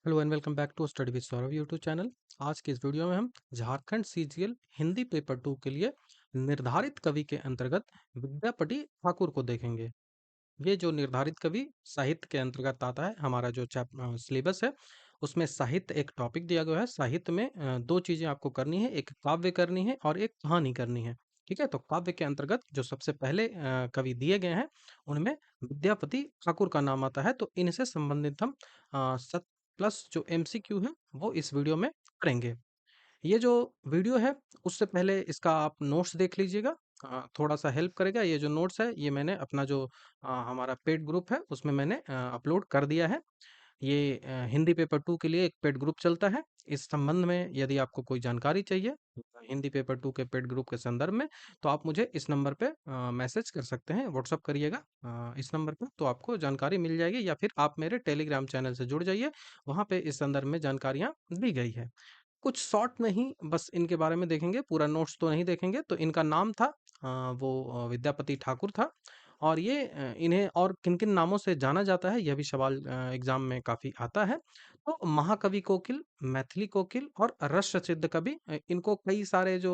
Hello and welcome back to study with Saurabh YouTube channel. आज की इस वीडियो में हम झारखंड सीजीएल हिंदी पेपर 2 के लिए निर्धारित कवि के अंतर्गत विद्यापति ठाकुर को देखेंगे। ये जो निर्धारित कवि साहित्य के अंतर्गत आता है, हमारा जो सिलेबस है उसमें साहित्य एक टॉपिक दिया गया है। साहित्य में दो चीजें आपको करनी है, एक काव्य करनी है और एक कहानी करनी है। ठीक है, तो काव्य के अंतर्गत जो सबसे पहले कवि दिए गए हैं उनमें विद्यापति ठाकुर का नाम आता है। तो इनसे संबंधित हम 7+ जो एमसीक्यू है वो इस वीडियो में करेंगे। ये जो वीडियो है उससे पहले इसका आप नोट्स देख लीजिएगा, थोड़ा-सा हेल्प करेगा। ये जो नोट्स है ये मैंने अपना जो हमारा पेड ग्रुप है उसमें मैंने अपलोड कर दिया है। ये हिंदी पेपर 2 के लिए एक पेड ग्रुप चलता है। इस संबंध में यदि आपको कोई जानकारी चाहिए हिंदी पेपर 2 के पेड ग्रुप के संदर्भ में, तो आप मुझे इस नंबर पे मैसेज कर सकते हैं, व्हाट्सएप करिएगा इस नंबर पे, तो आपको जानकारी मिल जाएगी। या फिर आप मेरे टेलीग्राम चैनल से जुड़ जाइए, वहाँ पे इस संदर्भ में जानकारियाँ दी गई है। कुछ शॉर्ट में ही बस इनके बारे में देखेंगे, पूरा नोट्स तो नहीं देखेंगे। तो इनका नाम था विद्यापति ठाकुर था। और ये इन्हें और किन-किन नामों से जाना जाता है, यह भी सवाल एग्ज़ाम में काफ़ी आता है। तो महाकवि कोकिल, मैथिली कोकिल और रस सिद्ध कवि, इनको कई सारे जो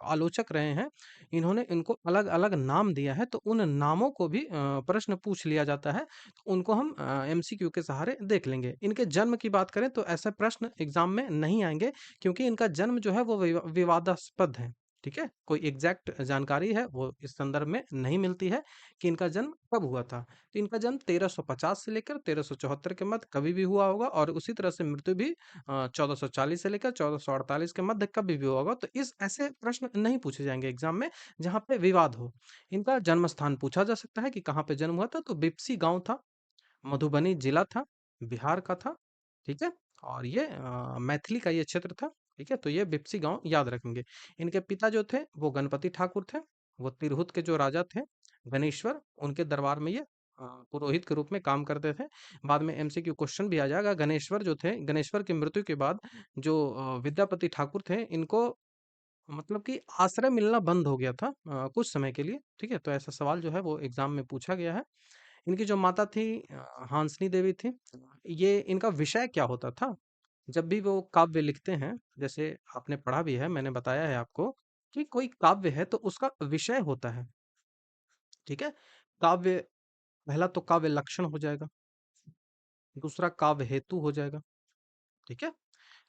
आलोचक रहे हैं, इन्होंने इनको अलग-अलग नाम दिया है। तो उन नामों को भी प्रश्न पूछ लिया जाता है, उनको हम एमसीक्यू के सहारे देख लेंगे। इनके जन्म की बात करें तो ऐसे प्रश्न एग्जाम में नहीं आएँगे, क्योंकि इनका जन्म जो है वो विवादास्पद है। ठीक है? कोई एग्ज़ैक्ट जानकारी है वो इस संदर्भ में नहीं मिलती है कि इनका जन्म कब हुआ था। तो इनका जन्म 1350 से लेकर 1374 के मध्य कभी भी हुआ होगा, और उसी तरह से मृत्यु भी 1440 से लेकर 1448 के मध्य कभी भी हुआ होगा। तो इस ऐसे प्रश्न नहीं पूछे जाएँगे एग्जाम में जहाँ पे विवाद हो। इनका जन्म स्थान पूछा जा सकता है कि कहाँ पे जन्म हुआ था, तो बिपसी गाँव था, मधुबनी जिला था, बिहार का था। ठीक है? और ये मैथिली का ये क्षेत्र था। ठीक है? तो ये बिपसी गाँव याद रखेंगे। इनके पिता जो थे वो गणपति ठाकुर थे। वो तिरहुत के जो राजा थे, गणेश्वर, उनके दरबार में ये पुरोहित के रूप में काम करते थे। बाद में एमसीक्यू क्वेश्चन भी आ जाएगा। गणेश्वर जो थे, गणेश्वर की मृत्यु के बाद जो विद्यापति ठाकुर थे, इनको मतलब कि आश्रय मिलना बंद हो गया था कुछ समय के लिए। ठीक है? तो ऐसा सवाल जो है वो एग्ज़ाम में पूछा गया है। इनकी जो माता थी हांसनी देवी थी। ये इनका विषय क्या होता था? जब भी वो काव्य लिखते हैं, जैसे आपने पढ़ा भी है, मैंने बताया है आपको कि कोई काव्य है तो उसका विषय होता है। ठीक है? काव्य, पहला तो काव्य लक्षण हो जाएगा, दूसरा काव्य हेतु हो जाएगा। ठीक है?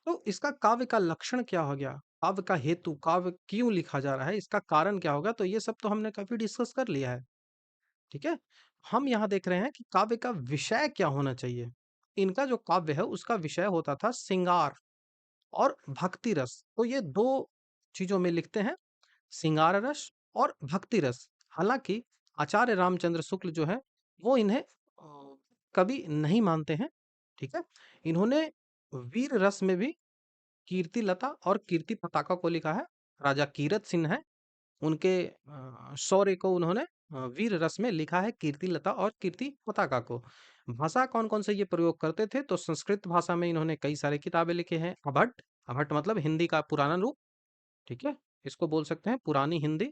तो इसका काव्य का लक्षण क्या हो गया? काव्य का हेतु, काव्य क्यों लिखा जा रहा है, इसका कारण क्या होगा? तो ये सब तो हमने काफ़ी डिस्कस कर लिया है। ठीक है? हम यहाँ देख रहे हैं कि काव्य का विषय क्या होना चाहिए। इनका जो काव्य है उसका विषय होता था श्रृंगार और भक्ति रस। तो ये 2 चीज़ों में लिखते हैं, श्रृंगार रस और भक्ति रस। हालाँकि आचार्य रामचंद्र शुक्ल जो है वो इन्हें कवि नहीं मानते हैं। ठीक है? इन्होंने वीर रस में भी कीर्ति लता और कीर्ति पताका को लिखा है। राजा कीरत सिंह हैं, उनके शौर्य को उन्होंने वीर रस में लिखा है, कीर्ति लता और कीर्ति पताका को। भाषा कौन-कौन से ये प्रयोग करते थे, तो संस्कृत भाषा में इन्होंने कई सारी किताबें लिखे हैं। अभट्ट, अभट्ट मतलब हिंदी का पुराना रूप। ठीक है? इसको बोल सकते हैं पुरानी हिंदी।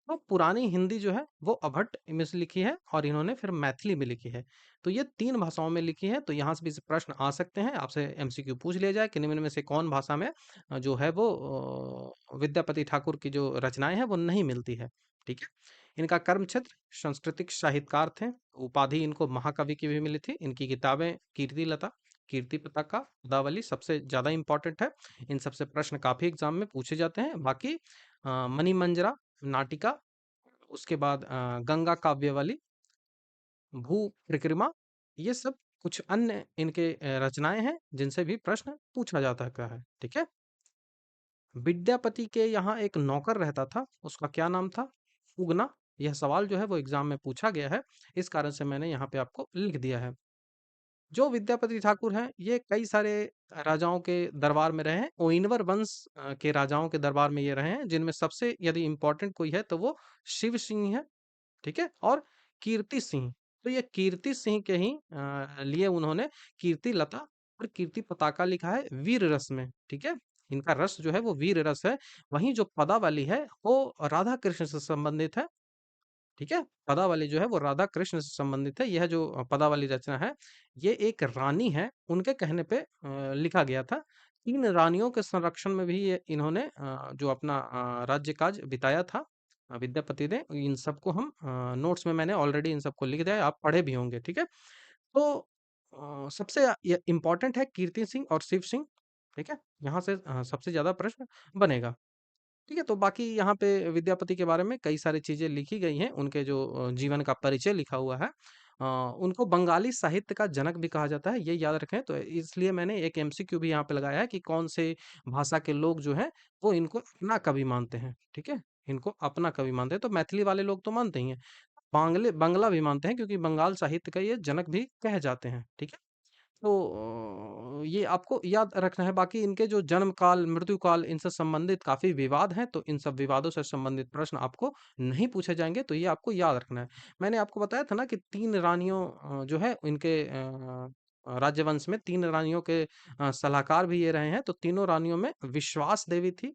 तो पुरानी हिंदी जो है वो अभट्ट में से लिखी है, और इन्होंने फिर मैथिली में लिखी है। तो ये 3 भाषाओं में लिखी है। तो यहाँ से भी प्रश्न आ सकते हैं, आपसे एमसीक्यू पूछ लिया जाए कि निम्न में से कौन भाषा में जो है वो विद्यापति ठाकुर की जो रचनाएँ हैं वो नहीं मिलती है। ठीक है? इनका कर्म क्षेत्र सांस्कृतिक साहित्यकार थे। उपाधि इनको महाकवि की भी मिली थी। इनकी किताबें कीर्ति लता, कीर्ति पताका, पदावली सबसे ज़्यादा इम्पोर्टेंट है। इन सबसे प्रश्न काफ़ी एग्ज़ाम में पूछे जाते हैं। बाकी मणिमंजरा नाटिका, उसके बाद गंगा काव्यावली, भू परिक्रमा, ये सब कुछ अन्य इनके रचनाएँ हैं जिनसे भी प्रश्न पूछा जाता का है। ठीक है? विद्यापति के यहाँ एक नौकर रहता था, उसका क्या नाम था? उगना। यह सवाल जो है वो एग्ज़ाम में पूछा गया है, इस कारण से मैंने यहाँ पे आपको लिख दिया है। जो विद्यापति ठाकुर हैं, ये कई सारे राजाओं के दरबार में रहे हैं। ओइनवर वंश के राजाओं के दरबार में ये रहे हैं, जिनमें सबसे यदि इम्पोर्टेंट कोई है तो वो शिव सिंह है। ठीक है? और कीर्ति सिंह। तो ये कीर्ति सिंह के ही लिए उन्होंने कीर्ति लता और कीर्ति पताका लिखा है वीर रस में। ठीक है? इनका रस जो है वो वीर रस है। वहीं जो पदावली है वो राधा कृष्ण से संबंधित है। ठीक है? पदावली जो है वो राधा कृष्ण से संबंधित है। यह जो पदावली रचना है, ये एक रानी है, उनके कहने पे लिखा गया था। 3 रानियों के संरक्षण में भी ये इन्होंने जो अपना राज्य काज बिताया था विद्यापति ने। इन सबको हम नोट्स में मैंने ऑलरेडी इन सबको लिख दिया है, आप पढ़े भी होंगे, ठीक है? तो सबसे ये इम्पोर्टेंट है कीर्ति सिंह और शिव सिंह, ठीक है? यहाँ से सबसे ज़्यादा प्रश्न बनेगा। ठीक है, तो बाकी यहाँ पे विद्यापति के बारे में कई सारी चीज़ें लिखी गई हैं, उनके जो जीवन का परिचय लिखा हुआ है। उनको बंगाली साहित्य का जनक भी कहा जाता है, ये याद रखें। तो इसलिए मैंने एक एमसीक्यू भी यहाँ पे लगाया है कि कौन से भाषा के लोग जो हैं, वो इनको अपना कवि मानते हैं, ठीक है? इनको अपना कवि मानते हैं, तो मैथिली वाले लोग तो मानते ही हैं। बांग्ला भी मानते हैं क्योंकि बंगाल साहित्य का ये जनक भी कहे जाते हैं, ठीक है? तो ये आपको याद रखना है। बाकी इनके जो जन्म काल, मृत्यु काल इनसे संबंधित काफ़ी विवाद हैं, तो इन सब विवादों से संबंधित प्रश्न आपको नहीं पूछे जाएँगे, तो ये आपको याद रखना है। मैंने आपको बताया था ना कि 3 रानियों जो है इनके राज्यवंश में 3 रानियों के सलाहकार भी ये रहे हैं, तो तीनों रानियों में विश्वास देवी थी,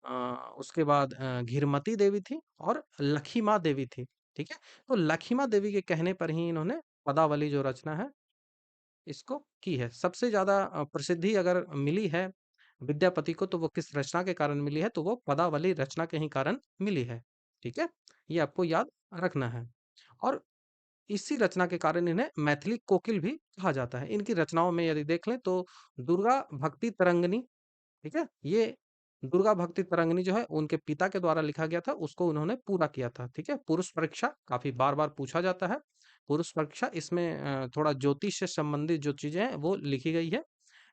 अ, उसके बाद घिरमती देवी थी और लखीमा देवी थी, ठीक है? तो लखीमा देवी के कहने पर ही इन्होंने पदावली जो रचना है इसको की है। सबसे ज़्यादा प्रसिद्धि अगर मिली है विद्यापति को, तो वो किस रचना के कारण मिली है, तो वो पदावली रचना के ही कारण मिली है। ठीक है? ये आपको याद रखना है। और इसी रचना के कारण इन्हें मैथिली कोकिल भी कहा जाता है। इनकी रचनाओं में यदि देख लें तो दुर्गा भक्ति तरंगिणी, ठीक है? ये दुर्गा भक्ति तरंगिणी जो है उनके पिता के द्वारा लिखा गया था, उसको उन्होंने पूरा किया था, ठीक है? पुरुष परीक्षा काफ़ी बार-बार पूछा जाता है। पुरुष परीक्षा इसमें थोड़ा ज्योतिष से संबंधित जो चीज़ें हैं वो लिखी गई है।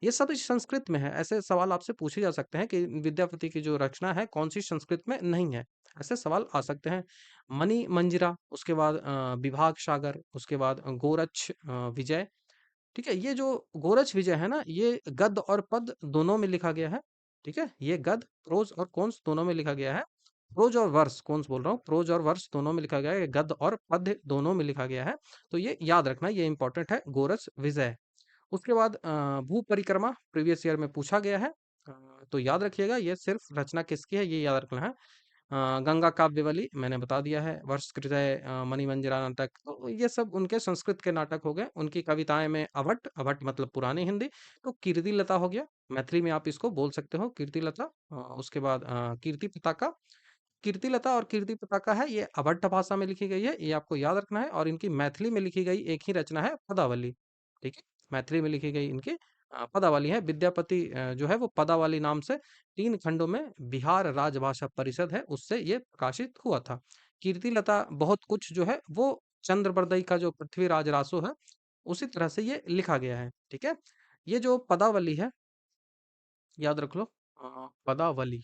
ये सब इस संस्कृत में है। ऐसे सवाल आपसे पूछे जा सकते हैं कि विद्यापति की जो रचना है कौन-सी संस्कृत में नहीं है? ऐसे सवाल आ सकते हैं। मणि मंजरा, उसके बाद विभाग सागर, उसके बाद गोरक्ष विजय, ठीक है? ये जो गोरच विजय है ना, ये गद्य और पद्य दोनों में लिखा गया है, ठीक है? ये गद्य, प्रोज़ और कॉन्स दोनों में लिखा गया है। प्रोज़ और वर्स, कॉन्स बोल रहा हूँ, प्रोज़ और वर्स दोनों में लिखा गया है, गद्य और पद्य दोनों में लिखा गया है। तो ये याद रखना, ये इम्पोर्टेंट है, गोरच विजय। उसके बाद भू परिक्रमा प्रीवियस ईयर में पूछा गया है। तो याद रखिएगा ये सिर्फ़ रचना किसकी है, ये याद रखना है। गंगा काव्यवली मैंने बता दिया है, वर्षकृतय, मणिमंजरा नाटक, तो ये सब उनके संस्कृत के नाटक हो गए। उनकी कविताएँ में अभट्ट, अभट्ट मतलब पुरानी हिंदी, तो कीर्तिलता हो गया, मैथिली में आप इसको बोल सकते हो कीर्तिलता। उसके बाद कीर्ति पताका, कीर्तिलता और कीर्ति पताका है, ये अभट्ट भाषा में लिखी गई है, ये आपको याद रखना है। और इनकी मैथिली में लिखी गई एक ही रचना है पदावली, ठीक है? मैथिली में लिखी गई इनकी पदावली है। विद्यापति जो है वो पदावली नाम से 3 खंडों में बिहार राजभाषा परिषद है, उससे ये प्रकाशित हुआ था। कीर्तिलता बहुत कुछ जो है वो चंद्रबरदई का जो पृथ्वीराज रासो है, उसी तरह से ये लिखा गया है, ठीक है? ये जो पदावली है, याद रख लो पदावली।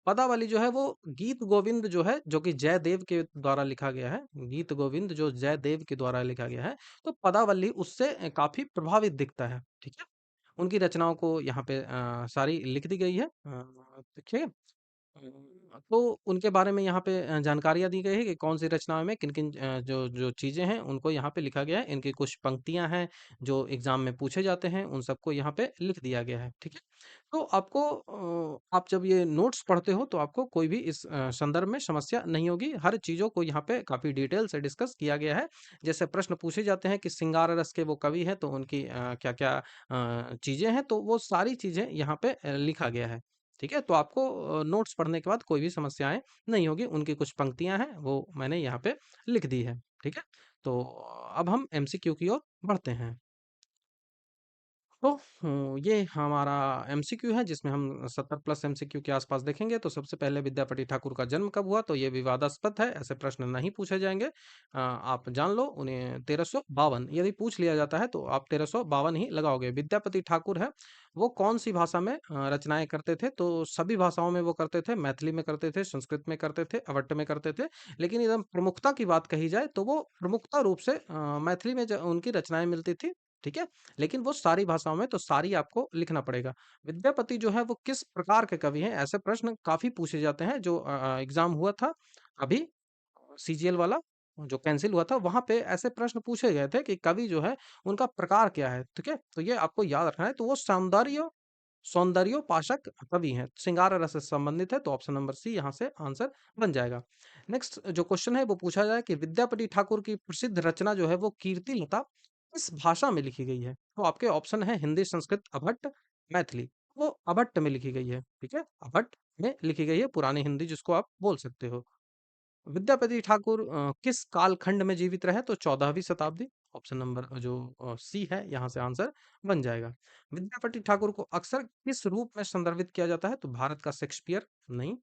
पदावली जो है वो गीत गोविंद जो है, जो कि जयदेव के द्वारा लिखा गया है, गीत गोविंद जो जयदेव के द्वारा लिखा गया है, तो पदावली उससे काफ़ी प्रभावित दिखता है, ठीक है? उनकी रचनाओं को यहाँ पे सारी लिख दी गई है, देखिए। तो उनके बारे में यहाँ पे जानकारियाँ दी गई है कि कौन-सी रचनाओं में किन-किन जो जो चीज़ें हैं, उनको यहाँ पे लिखा गया है। इनकी कुछ पंक्तियाँ हैं, जो एग्ज़ाम में पूछे जाते हैं, उन सबको यहाँ पे लिख दिया गया है, ठीक है? तो आपको आप जब ये नोट्स पढ़ते हो, तो आपको कोई भी इस संदर्भ में समस्या नहीं होगी। हर चीज़ों को यहाँ पे काफ़ी डिटेल से डिस्कस किया गया है। जैसे प्रश्न पूछे जाते हैं कि श्रृंगार रस के वो कवि हैं, तो उनकी क्या-क्या चीज़ें हैं, तो वो सारी चीज़ें यहाँ पे लिखा गया है। ठीक है? तो आपको नोट्स पढ़ने के बाद कोई भी समस्याएँ नहीं होगी। उनकी कुछ पंक्तियाँ हैं, वो मैंने यहाँ पे लिख दी है। ठीक है? तो अब हम एमसीक्यू की ओर बढ़ते हैं। तो ये हमारा एमसीक्यू है जिसमें हम 70 प्लस एमसीक्यू के आसपास देखेंगे। तो सबसे पहले विद्यापति ठाकुर का जन्म कब हुआ? तो ये विवादास्पद है, ऐसे प्रश्न नहीं पूछे जाएँगे। आप जान लो उन्हें 1352 यदि पूछ लिया जाता है तो आप 1352 ही लगाओगे। विद्यापति ठाकुर है, वो कौन-सी भाषा में रचनाएँ करते थे? तो सभी भाषाओं में वो करते थे, मैथिली में करते थे, संस्कृत में करते थे, अवट्ट में करते थे। लेकिन एकदम प्रमुखता की बात कही जाए तो वो प्रमुखता रूप से मैथिली में ज उनकी रचनाएँ मिलती थी, ठीक है? लेकिन वो सारी भाषाओं में, तो सारी आपको लिखना पड़ेगा। विद्यापति जो है वो किस प्रकार के कवि हैं? ऐसे प्रश्न काफ़ी पूछे जाते हैं। जो एग्ज़ाम हुआ था अभी सीजीएल वाला जो कैंसल हुआ था, वहाँ पे ऐसे प्रश्न पूछे गए थे कि कवि जो है उनका प्रकार क्या है? ठीक है? तो ये आपको याद रखना है। तो वो सौंदर्य सौंदर्योपासक कवि हैं, श्रृंगार रस से संबंधित है, तो ऑप्शन नंबर सी यहाँ से आंसर बन जाएगा। नेक्स्ट जो क्वेश्चन है वो पूछा जाए कि विद्यापति ठाकुर की प्रसिद्ध रचना जो है वो कीर्ति लता किस भाषा में लिखी गई है? तो आपके ऑप्शन है हिंदी, संस्कृत, अभट्ट, मैथिली। वो अभट्ट में लिखी गई है, ठीक है? अभट्ट में लिखी गई है, पुरानी हिंदी जिसको आप बोल सकते हो। विद्यापति ठाकुर किस कालखंड में जीवित रहे? तो 14वीं शताब्दी। ऑप्शन नंबर जो सी है यहाँ से आंसर बन जाएगा। विद्यापति ठाकुर को अक्सर किस रूप में संदर्भित किया जाता है? तो भारत का शेक्सपियर नहीं,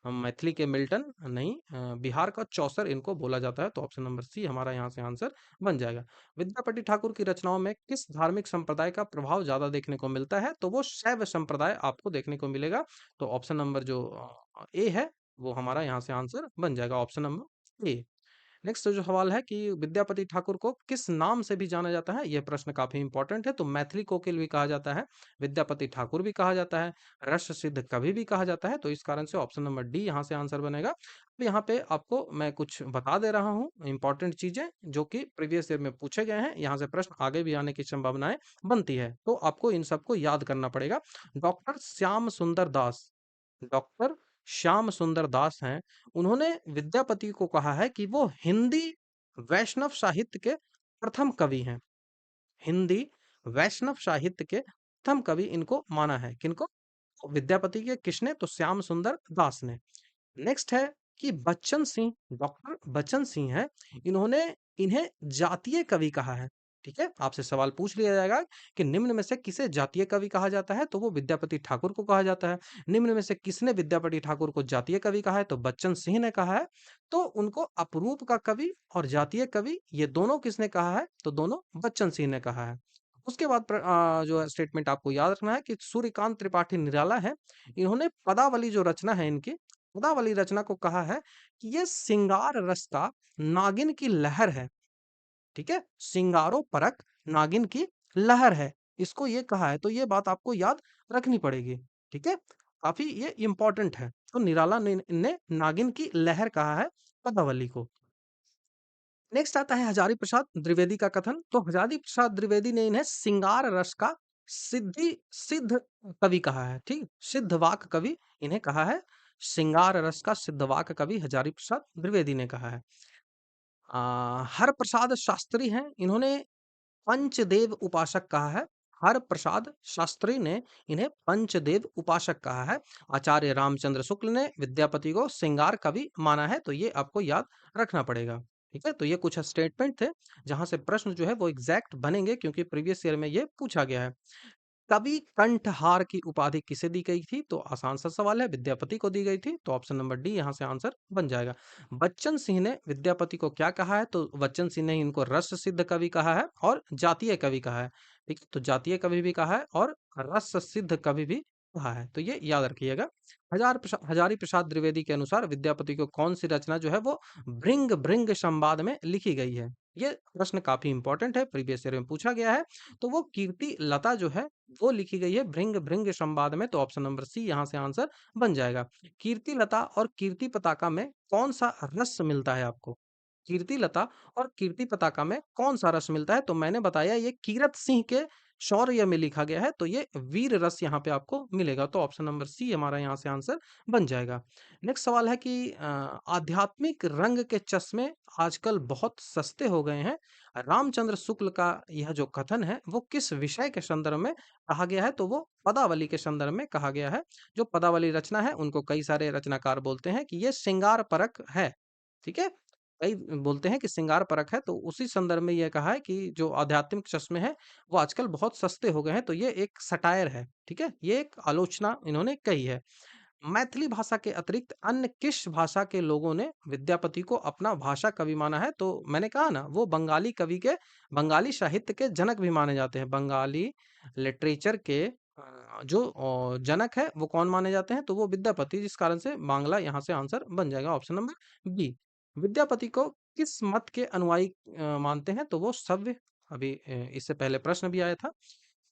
मैथिली के मिल्टन नहीं, बिहार का चौसर इनको बोला जाता है, तो ऑप्शन नंबर सी हमारा यहाँ से आंसर बन जाएगा। विद्यापति ठाकुर की रचनाओं में किस धार्मिक संप्रदाय का प्रभाव ज्यादा देखने को मिलता है? तो वो शैव संप्रदाय आपको देखने को मिलेगा, तो ऑप्शन नंबर जो ए है वो हमारा यहाँ से आंसर बन जाएगा, ऑप्शन नंबर ए। नेक्स्ट जो सवाल है कि विद्यापति ठाकुर को किस नाम से भी जाना जाता है? यह प्रश्न काफी इंपॉर्टेंट है। तो मैथिली कोकिल भी कहा जाता है, विद्यापति ठाकुर भी कहा जाता है, रस सिद्ध कवि भी कहा जाता है, तो इस कारण से ऑप्शन नंबर डी यहाँ से आंसर बनेगा। अब यहाँ पे आपको मैं कुछ बता दे रहा हूँ इंपॉर्टेंट चीजें जो कि प्रीवियस ईयर में पूछे गए हैं, यहाँ से प्रश्न आगे भी आने की संभावनाएं बनती है, तो आपको इन सबको याद करना पड़ेगा। डॉक्टर श्याम सुंदर दास, डॉक्टर श्याम सुंदर दास हैं, उन्होंने विद्यापति को कहा है कि वो हिंदी वैष्णव साहित्य के प्रथम कवि हैं। हिंदी वैष्णव साहित्य के प्रथम कवि इनको माना है, किनको? विद्यापति के किसने? तो श्याम सुंदर दास ने। नेक्स्ट है कि बच्चन सिंह, डॉक्टर बच्चन सिंह है, इन्होंने इन्हें जातीय कवि कहा है, ठीक है? आपसे सवाल पूछ लिया जाएगा कि निम्न में से किसे जातीय कवि कहा जाता है? तो वो विद्यापति ठाकुर को कहा जाता है। निम्न में से किसने विद्यापति ठाकुर को जातीय कवि कहा है? तो बच्चन सिंह ने कहा है। तो उनको अपरूप का कवि और जातीय कवि ये दोनों किसने कहा है? तो दोनों बच्चन सिंह ने कहा है। उसके बाद जो स्टेटमेंट आपको याद रखना है कि सूर्यकांत त्रिपाठी निराला है, इन्होंने पदावली जो रचना है इनकी, पदावली रचना को कहा है कि ये सिंगार रस का नागिन की लहर है, ठीक है? सिंगारो परक नागिन की लहर है, इसको ये कहा है, तो ये बात आपको याद रखनी पड़ेगी, ठीक है? काफी ये इंपॉर्टेंट है। तो निराला ने नागिन की लहर कहा है पदावली को। नेक्स्ट आता है हजारी प्रसाद द्विवेदी का कथन। तो हजारी प्रसाद द्विवेदी ने इन्हें सिंगार रस का सिद्ध कवि कहा है, ठीक? सिद्धवाक कवि इन्हें कहा है, सिंगार रस का सिद्धवाक कवि हजारी प्रसाद द्विवेदी ने कहा है। हर प्रसाद शास्त्री हैं, इन्होंने पंचदेव उपासक कहा है। हर प्रसाद शास्त्री ने इन्हें पंचदेव उपासक कहा है। आचार्य रामचंद्र शुक्ल ने विद्यापति को श्रृंगार कवि माना है, तो ये आपको याद रखना पड़ेगा, ठीक है? तो ये कुछ स्टेटमेंट थे जहां से प्रश्न जो है वो एग्जैक्ट बनेंगे, क्योंकि प्रीवियस ईयर में ये पूछा गया है। कवि कंठहार की उपाधि किसे दी गई थी? तो आसान सा सवाल है, विद्यापति को दी गई थी, तो ऑप्शन नंबर डी यहाँ से आंसर बन जाएगा। बच्चन सिंह ने विद्यापति को क्या कहा है? तो बच्चन सिंह ने इनको रस सिद्ध कवि कहा है और जातीय कवि कहा है, ठीक है? तो जातीय कवि भी कहा है और रस सिद्ध कवि भी कहा है, तो ये याद रखिएगा। हजारी प्रसाद द्विवेदी के अनुसार विद्यापति को कौन सी रचना जो है वो भृंग भृंग संवाद में लिखी गई है? ये प्रश्न काफी इंपॉर्टेंट है, प्रीवियस ईयर में पूछा गया है। तो वो कीर्ति लता जो है वो लिखी गई है भृंग भृंग संवाद में, तो ऑप्शन नंबर सी यहाँ से आंसर बन जाएगा। कीर्ति लता और कीर्ति पताका में कौन सा रस मिलता है आपको? कीर्ति लता और कीर्ति पताका में कौन सा रस मिलता है? तो मैंने बताया ये कीरत सिंह के शौर्य में लिखा गया है, तो ये वीर रस यहाँ पे आपको मिलेगा, तो ऑप्शन नंबर सी हमारा यहाँ से आंसर बन जाएगा। नेक्स्ट सवाल है कि आध्यात्मिक रंग के चश्मे आजकल बहुत सस्ते हो गए हैं, रामचंद्र शुक्ल का यह जो कथन है वो किस विषय के संदर्भ में कहा गया है? तो वो पदावली के संदर्भ में कहा गया है। जो पदावली रचना है उनको कई सारे रचनाकार बोलते हैं कि ये श्रृंगार परक है, ठीक है? कई बोलते हैं कि श्रृंगार परक है, तो उसी संदर्भ में यह कहा है कि जो आध्यात्मिक चश्मे हैं वो आजकल बहुत सस्ते हो गए हैं, तो ये एक सटायर है, ठीक है? ये एक आलोचना इन्होंने कही है। मैथिली भाषा के अतिरिक्त अन्य किस भाषा के लोगों ने विद्यापति को अपना भाषा कवि माना है? तो मैंने कहा ना, वो बंगाली कवि के, बंगाली साहित्य के जनक भी माने जाते हैं। बंगाली लिटरेचर के जो जनक है वो कौन माने जाते हैं? तो वो विद्यापति, जिस कारण से बांग्ला यहाँ से आंसर बन जाएगा, ऑप्शन नंबर बी। विद्यापति को किस मत के अनुयायी मानते हैं? तो वो सव्य, अभी इससे पहले प्रश्न भी आया था।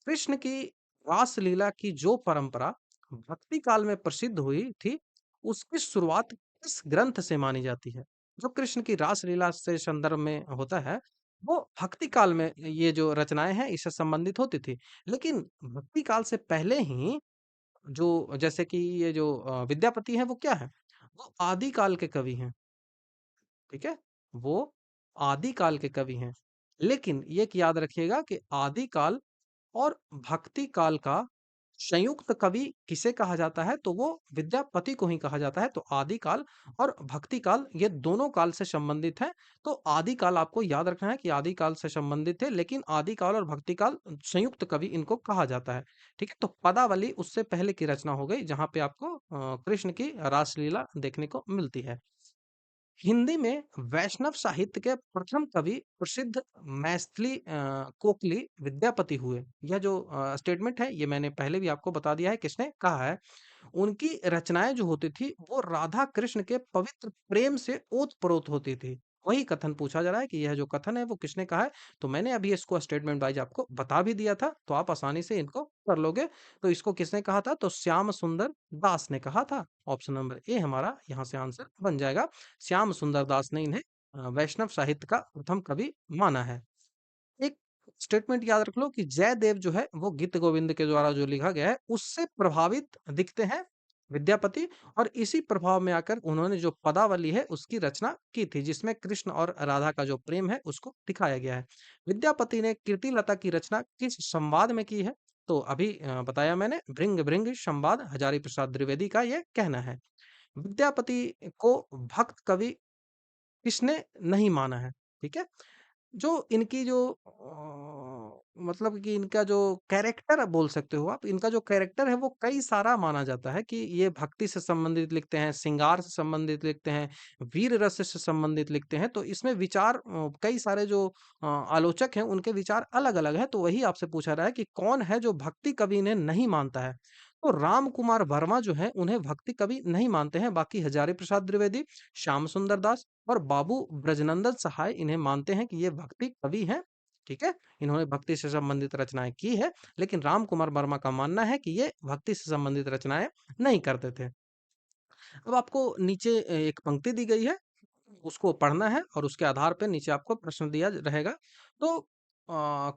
कृष्ण की रासलीला की जो परंपरा भक्ति काल में प्रसिद्ध हुई थी, उसकी शुरुआत किस ग्रंथ से मानी जाती है? जो कृष्ण की रासलीला से संदर्भ में होता है, वो भक्ति काल में ये जो रचनाएं हैं इससे संबंधित होती थी, लेकिन भक्ति काल से पहले ही जो जैसे कि ये जो विद्यापति हैं वो क्या है? वो आदिकाल के कवि हैं, ठीक है? वो आदिकाल के कवि हैं। लेकिन ये एक याद रखिएगा कि आदिकाल और भक्ति काल का संयुक्त कवि किसे कहा जाता है? तो वो विद्यापति को ही कहा जाता है। तो आदिकाल और भक्ति काल ये दोनों काल से संबंधित हैं। तो आदिकाल आपको याद रखना है कि आदिकाल से संबंधित है, लेकिन आदिकाल और भक्ति काल संयुक्त कवि इनको कहा जाता है। ठीक है? तो पदावली उससे पहले की रचना हो गई, जहाँ पे आपको कृष्ण की रासलीला देखने को मिलती है। हिंदी में वैष्णव साहित्य के प्रथम कवि प्रसिद्ध मैथिली कोकली विद्यापति हुए। यह जो स्टेटमेंट है, ये मैंने पहले भी आपको बता दिया है किसने कहा है। उनकी रचनाएं जो होती थी वो राधा कृष्ण के पवित्र प्रेम से ओतप्रोत होती थी। वही कथन पूछा जा रहा है कि यह जो कथन है वो किसने कहा है। तो मैंने अभी इसको स्टेटमेंट वाइज आपको बता भी दिया था, तो आप आसानी से इनको कर लोगे। तो इसको किसने कहा था? तो श्याम सुंदर दास ने कहा था। ऑप्शन नंबर ए हमारा यहाँ से आंसर बन जाएगा। श्याम सुंदर दास ने इन्हें वैष्णव साहित्य का प्रथम कवि माना है। एक स्टेटमेंट याद रख लो कि जयदेव जो है वो गीत गोविंद के द्वारा जो लिखा गया है उससे प्रभावित दिखते हैं विद्यापति, और इसी प्रभाव में आकर उन्होंने जो पदावली है उसकी रचना की थी, जिसमें कृष्ण और राधा का जो प्रेम है उसको दिखाया गया है। विद्यापति ने कीर्तिलता की रचना किस संवाद में की है? तो अभी बताया मैंने, भृंग भृंग संवाद हजारी प्रसाद द्विवेदी का ये कहना है। विद्यापति को भक्त कवि किसने नहीं माना है? ठीक है? जो इनकी जो मतलब कि इनका जो कैरेक्टर बोल सकते हो आप, इनका जो कैरेक्टर है वो कई सारा माना जाता है कि ये भक्ति से संबंधित लिखते हैं, श्रृंगार से संबंधित लिखते हैं, वीर रस से संबंधित लिखते हैं। तो इसमें विचार कई सारे जो आलोचक हैं उनके विचार अलग-अलग हैं। तो वही आपसे पूछा रहा है कि कौन है जो भक्ति कवि इन्हें नहीं मानता है? तो राम कुमार वर्मा जो हैं उन्हें भक्ति कवि नहीं मानते हैं, बाकी हजारी प्रसाद द्विवेदी, श्याम सुंदर दास और बाबू ब्रजनंदन सहाय इन्हें मानते हैं कि ये भक्ति कवि हैं। ठीक है? इन्होंने भक्ति से संबंधित रचनाएँ की है, लेकिन राम कुमार वर्मा का मानना है कि ये भक्ति से संबंधित रचनाएँ नहीं करते थे। अब आपको नीचे एक पंक्ति दी गई है, उसको पढ़ना है और उसके आधार पे नीचे आपको प्रश्न दिया रहेगा। तो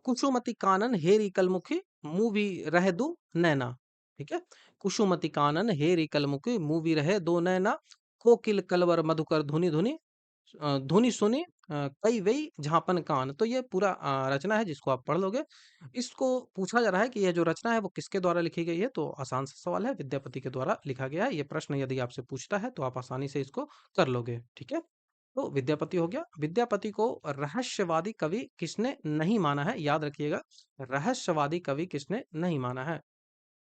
कुसुमति कानन हेरी कलमुखी मूवी रह दो नैना। ठीक है? कुसुमति कानन हेरी कलमुखी मूवी रहे दो नैना, कोकिल कलवर मधुकर धुनि धुनि धुनि सुनी कई वई झापन कान। तो ये पूरा रचना है जिसको आप पढ़ लोगे। इसको पूछा जा रहा है कि यह जो रचना है वो किसके द्वारा लिखी गई है? तो आसान सा सवाल है, विद्यापति के द्वारा लिखा गया है। ये प्रश्न यदि आपसे पूछता है तो आप आसानी से इसको कर लोगे। ठीक है? तो विद्यापति हो गया। विद्यापति को रहस्यवादी कवि किसने नहीं माना है? याद रखिएगा, रहस्यवादी कवि किसने नहीं माना है?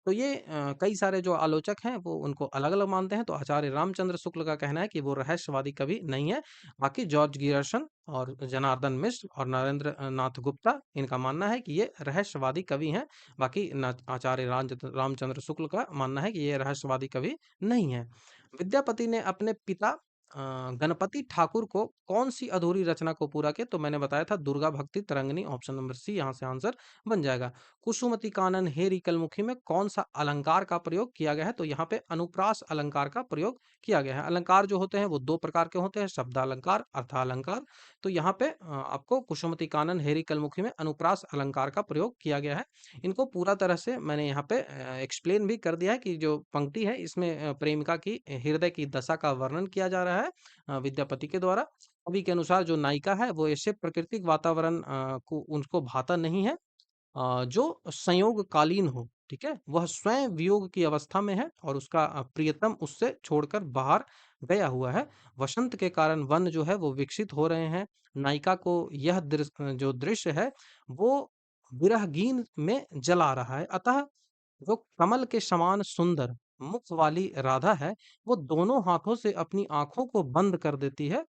तो ये कई सारे जो आलोचक हैं वो उनको अलग-अलग मानते हैं। तो आचार्य रामचंद्र शुक्ल का कहना है कि वो रहस्यवादी कवि नहीं है। बाकी जॉर्ज गियर्सन और जनार्दन मिश्र और नरेंद्र नाथ गुप्ता, इनका मानना है कि ये रहस्यवादी कवि हैं। बाकी आचार्य रामचंद्र शुक्ल का मानना है कि ये रहस्यवादी कवि नहीं है। विद्यापति ने अपने पिता गणपति ठाकुर को कौन सी अधूरी रचना को पूरा किया? तो मैंने बताया था दुर्गा भक्ति तरंगिणी, ऑप्शन नंबर सी यहाँ से आंसर बन जाएगा। कुसुमति कानन हेरी कलमुखी में कौन सा अलंकार का प्रयोग किया गया है? तो यहाँ पे अनुप्रास अलंकार का प्रयोग किया गया है। अलंकार जो होते हैं वो दो प्रकार के होते हैं, शब्दालंकार, अर्थालंकार। तो यहाँ पे आपको कुसुमति कानन हेरी कलमुखी में अनुप्रास अलंकार का प्रयोग किया गया है। इनको पूरा तरह से मैंने यहाँ पे एक्सप्लेन भी कर दिया है कि जो पंक्ति है इसमें प्रेमिका की हृदय की दशा का वर्णन किया जा रहा है विद्यापति के द्वारा। कवि के अनुसार जो नायिका है वो ऐसे प्राकृतिक वातावरण को उनको भाता नहीं है जो संयोगकालीन हो, ठीक है? वह स्वयं वियोग की अवस्था में है और उसका प्रियतम उससे छोड़कर बाहर गया हुआ है। वसंत के कारण वन जो है वो विकसित हो रहे हैं। नायिका को यह जो दृश्य है वो विरहगीन में जला रहा है। अतः जो कमल के समान सुंदर मुख वाली राधा है, वो दोनों हाथों से अपनी आँखों को बंद कर देती है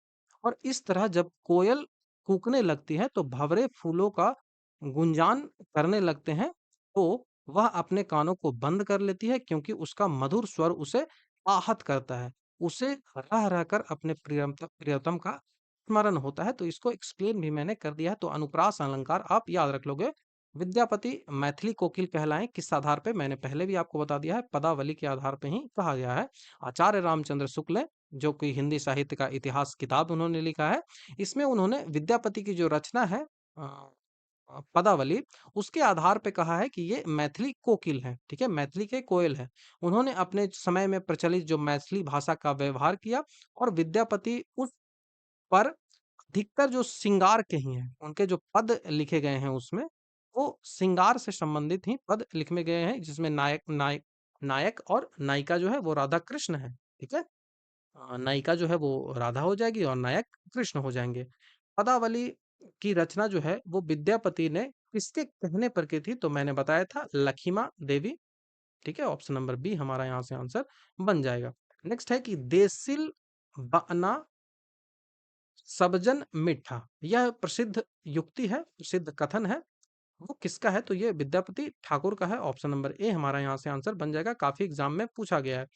और इस तरह जब कोयल कूकने लगती है तो भंवरे फूलों का गुंजान करने लगते हैं, तो वह अपने कानों को बंद कर लेती है क्योंकि उसका मधुर स्वर उसे आहत करता है। उसे रह रहकर अपने प्रियतम का स्मरण होता है। तो इसको एक्सप्लेन भी मैंने कर दिया है। तो अनुप्रास अलंकार आप याद रख लोगे। विद्यापति मैथिली कोकिल कहलाएं किस आधार पे? मैंने पहले भी आपको बता दिया है, पदावली के आधार पे ही कहा गया है। आचार्य रामचंद्र शुक्ल जो कि हिंदी साहित्य का इतिहास किताब उन्होंने लिखा है, इसमें उन्होंने विद्यापति की जो रचना है पदावली, उसके आधार पे कहा है कि ये मैथिली कोकिल हैं, ठीक है? मैथिली के कोयल हैं। उन्होंने अपने समय में प्रचलित जो मैथिली भाषा का व्यवहार किया और विद्यापति उस पर अधिकतर जो श्रृंगार के ही हैं, उनके जो पद लिखे गए हैं उसमें, वो श्रृंगार से संबंधित ही पद लिखे गए हैं, जिसमें नायक और नायिका जो है वो राधा कृष्ण है, ठीक है? नायिका जो है वो राधा हो जाएगी और नायक कृष्ण हो जाएँगे। पदावली की रचना जो है वो विद्यापति ने किसके कहने पर की थी? तो मैंने बताया था लखीमा देवी, ठीक है? ऑप्शन नंबर बी हमारा यहाँ से आंसर बन जाएगा। नेक्स्ट है कि देसिल बअना सबजन मिठा, यह प्रसिद्ध युक्ति है, प्रसिद्ध कथन है। वो किसका है? तो ये विद्यापति ठाकुर का है। ऑप्शन नंबर ए हमारा यहाँ से आंसर बन जाएगा, काफ़ी एग्ज़ाम में पूछा गया है।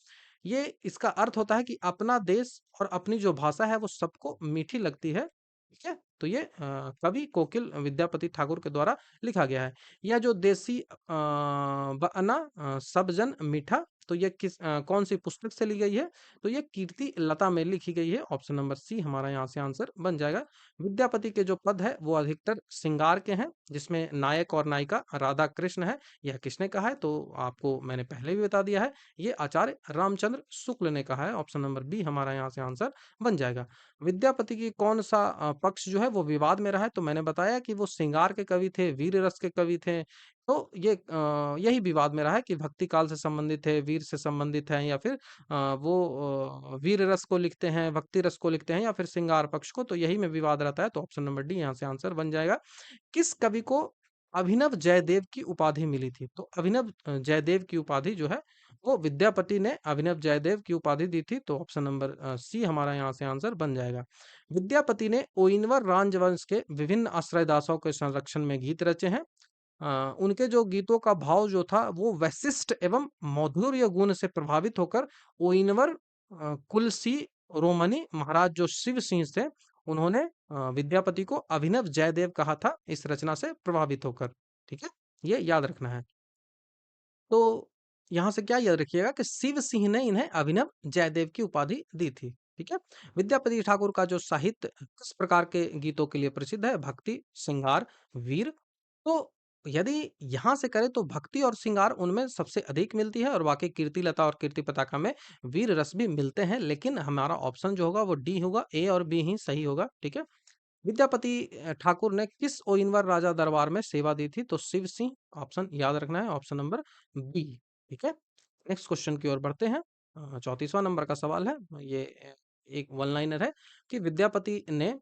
ये इसका अर्थ होता है कि अपना देश और अपनी जो भाषा है वो सबको मीठी लगती है, ठीक है? तो ये कवि कोकिल विद्यापति ठाकुर के द्वारा लिखा गया है। यह जो देसी बअना सब जन मीठा, तो ये कौन-सी पुस्तक से ली गई है? तो ये कीर्ति लता में लिखी गई है। ऑप्शन नंबर सी हमारा यहाँ से आंसर बन जाएगा। विद्यापति के जो पद है वो अधिकतर श्रृंगार के हैं, जिसमें नायक और नायिका राधा कृष्ण है। यह किसने कहा है? तो आपको मैंने पहले भी बता दिया है, ये आचार्य रामचंद्र शुक्ल ने कहा है। ऑप्शन नंबर बी हमारा यहाँ से आंसर बन जाएगा। विद्यापति की कौन-सा पक्ष जो है वो विवाद में रहा है? तो मैंने बताया कि वो श्रृंगार के कवि थे, वीर रस के कवि थे। तो ये यही विवाद में रहा है कि भक्ति काल से संबंधित है, वीर से संबंधित है, या फिर वीर रस को लिखते हैं, भक्ति रस को लिखते हैं, या फिर श्रृंगार पक्ष को, तो यही में विवाद रहता है। तो ऑप्शन नंबर डी यहाँ से आंसर बन जाएगा। किस कवि को अभिनव जयदेव की उपाधि मिली थी? तो अभिनव जयदेव की उपाधि जो है वो विद्यापति ने अभिनव जयदेव की उपाधि दी थी। तो ऑप्शन नंबर सी हमारा यहाँ से आंसर बन जाएगा। विद्यापति ने ओइनवर राजवंश के विभिन्न आश्रयदासों के संरक्षण में गीत रचे हैं। उनके जो गीतों का भाव जो था वो वैशिष्ट एवं माधुर्य गुण से प्रभावित होकर ओइनवर कुलसी रोमनी महाराज जो शिव सिंह थे, उन्होंने विद्यापति को अभिनव जयदेव कहा था इस रचना से प्रभावित होकर, ठीक है? ये याद रखना है। तो यहाँ से क्या याद रखिएगा कि शिव सिंह ने इन्हें अभिनव जयदेव की उपाधि दी थी, ठीक है? विद्यापति ठाकुर का जो साहित्य किस प्रकार के गीतों के लिए प्रसिद्ध है? भक्ति, श्रृंगार, वीर। तो यदि यहाँ से करें तो भक्ति और श्रृंगार उनमें सबसे अधिक मिलती है, और बाकी कीर्ति लता और कीर्ति पताका में वीर रस भी मिलते हैं, लेकिन हमारा ऑप्शन जो होगा वो डी होगा, ए और बी ही सही होगा, ठीक है? विद्यापति ठाकुर ने किस ओइनवर राजा दरबार में सेवा दी थी? तो शिव सिंह, ऑप्शन याद रखना है, ऑप्शन नंबर बी, ठीक है? नेक्स्ट क्वेश्चन की ओर बढ़ते हैं। 34वां नंबर का सवाल है। ये एक वन लाइनर है कि विद्यापति ने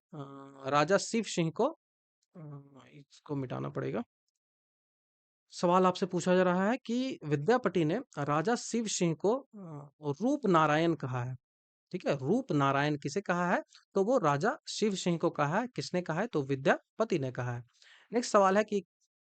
राजा शिव सिंह को इसको मिटाना पड़ेगा। सवाल आपसे पूछा जा रहा है कि विद्यापति ने राजा शिव सिंह को रूप नारायण कहा है, ठीक है? रूप नारायण किसे कहा है? तो वो राजा शिव सिंह को कहा है। किसने कहा है? तो विद्यापति ने कहा है। नेक्स्ट सवाल है कि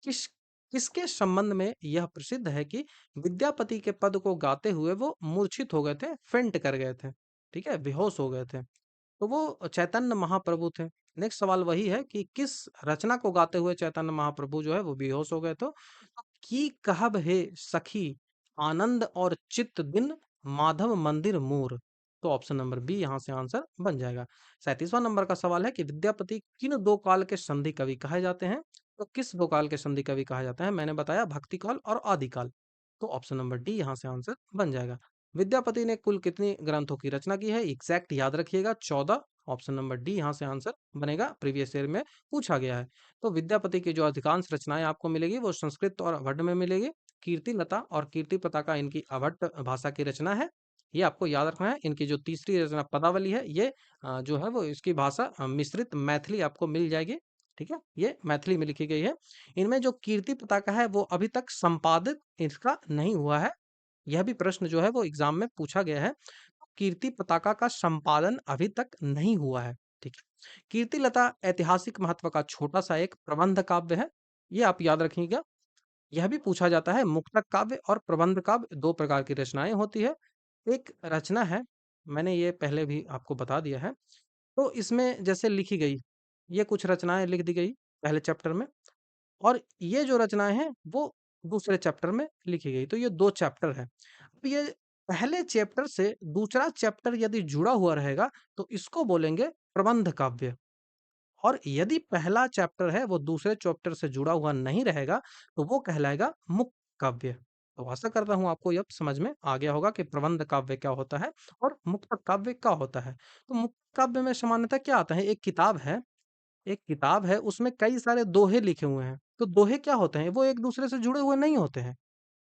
किस किसके संबंध में यह प्रसिद्ध है कि विद्यापति के पद को गाते हुए वो मूर्छित हो गए थे, फेंट कर गए थे, ठीक है? बेहोश हो गए थे। तो वो चैतन्य महाप्रभु थे। नेक्स्ट सवाल वही है कि किस रचना को गाते हुए चैतन्य महाप्रभु जो है वो बेहोश हो गए थे? तो की कहब हे सखी आनंद और चित्त दिन माधव मंदिर मूर। तो ऑप्शन नंबर बी यहाँ से आंसर बन जाएगा। 37वां नंबर का सवाल है कि विद्यापति किन दो काल के संधि कवि कहे जाते हैं? तो किस दो काल के संधि कवि कहा जाता है? मैंने बताया भक्ति काल और आदि काल। तो ऑप्शन नंबर डी यहाँ से आंसर बन जाएगा। विद्यापति ने कुल कितनी ग्रंथों की रचना की है? एग्जैक्ट याद रखिएगा, 14। ऑप्शन नंबर डी यहाँ से आंसर बनेगा, प्रीवियस ईयर में पूछा गया है। तो विद्यापति की जो अधिकांश रचनाएं आपको मिलेगी वो संस्कृत और अवध में मिलेगी। कीर्ति लता और कीर्ति पताका इनकी अवध भाषा की रचना है, ये आपको याद रखना है। इनकी जो तीसरी रचना पदावली है, ये जो है वो इसकी भाषा मिश्रित मैथिली आपको मिल जाएगी, ठीक है? ये मैथिली में लिखी गई है। इनमें जो कीर्ति पताका है वो अभी तक संपादित इसका नहीं हुआ है। यह भी प्रश्न जो है वो एग्जाम में पूछा गया है। कीर्ति पताका का संपादन अभी तक नहीं हुआ है, ठीक है? कीर्ति लता ऐतिहासिक महत्व का छोटा सा एक प्रबंध काव्य है, ये आप याद रखिएगा। यह भी पूछा जाता है, मुक्तक काव्य और प्रबंध काव्य दो प्रकार की रचनाएं होती है। एक रचना है, मैंने ये पहले भी आपको बता दिया है, तो इसमें जैसे लिखी गई, ये कुछ रचनाएं लिख दी गई पहले चैप्टर में, और ये जो रचनाएं हैं वो दूसरे चैप्टर में लिखी गई, तो ये दो चैप्टर है। अब ये पहले चैप्टर से दूसरा चैप्टर यदि जुड़ा हुआ रहेगा तो इसको बोलेंगे प्रबंध काव्य, और यदि पहला चैप्टर है वो दूसरे चैप्टर से जुड़ा हुआ नहीं रहेगा तो वो कहलाएगा मुक्त काव्य। तो आशा करता हूँ आपको अब समझ में आ गया होगा कि प्रबंध काव्य क्या होता है और मुक्त काव्य क्या होता है। तो मुक्त काव्य में सामान्यतः क्या आता है, एक किताब है उसमें कई सारे दोहे लिखे हुए हैं। तो दोहे क्या होते हैं, वो एक दूसरे से जुड़े हुए नहीं होते हैं,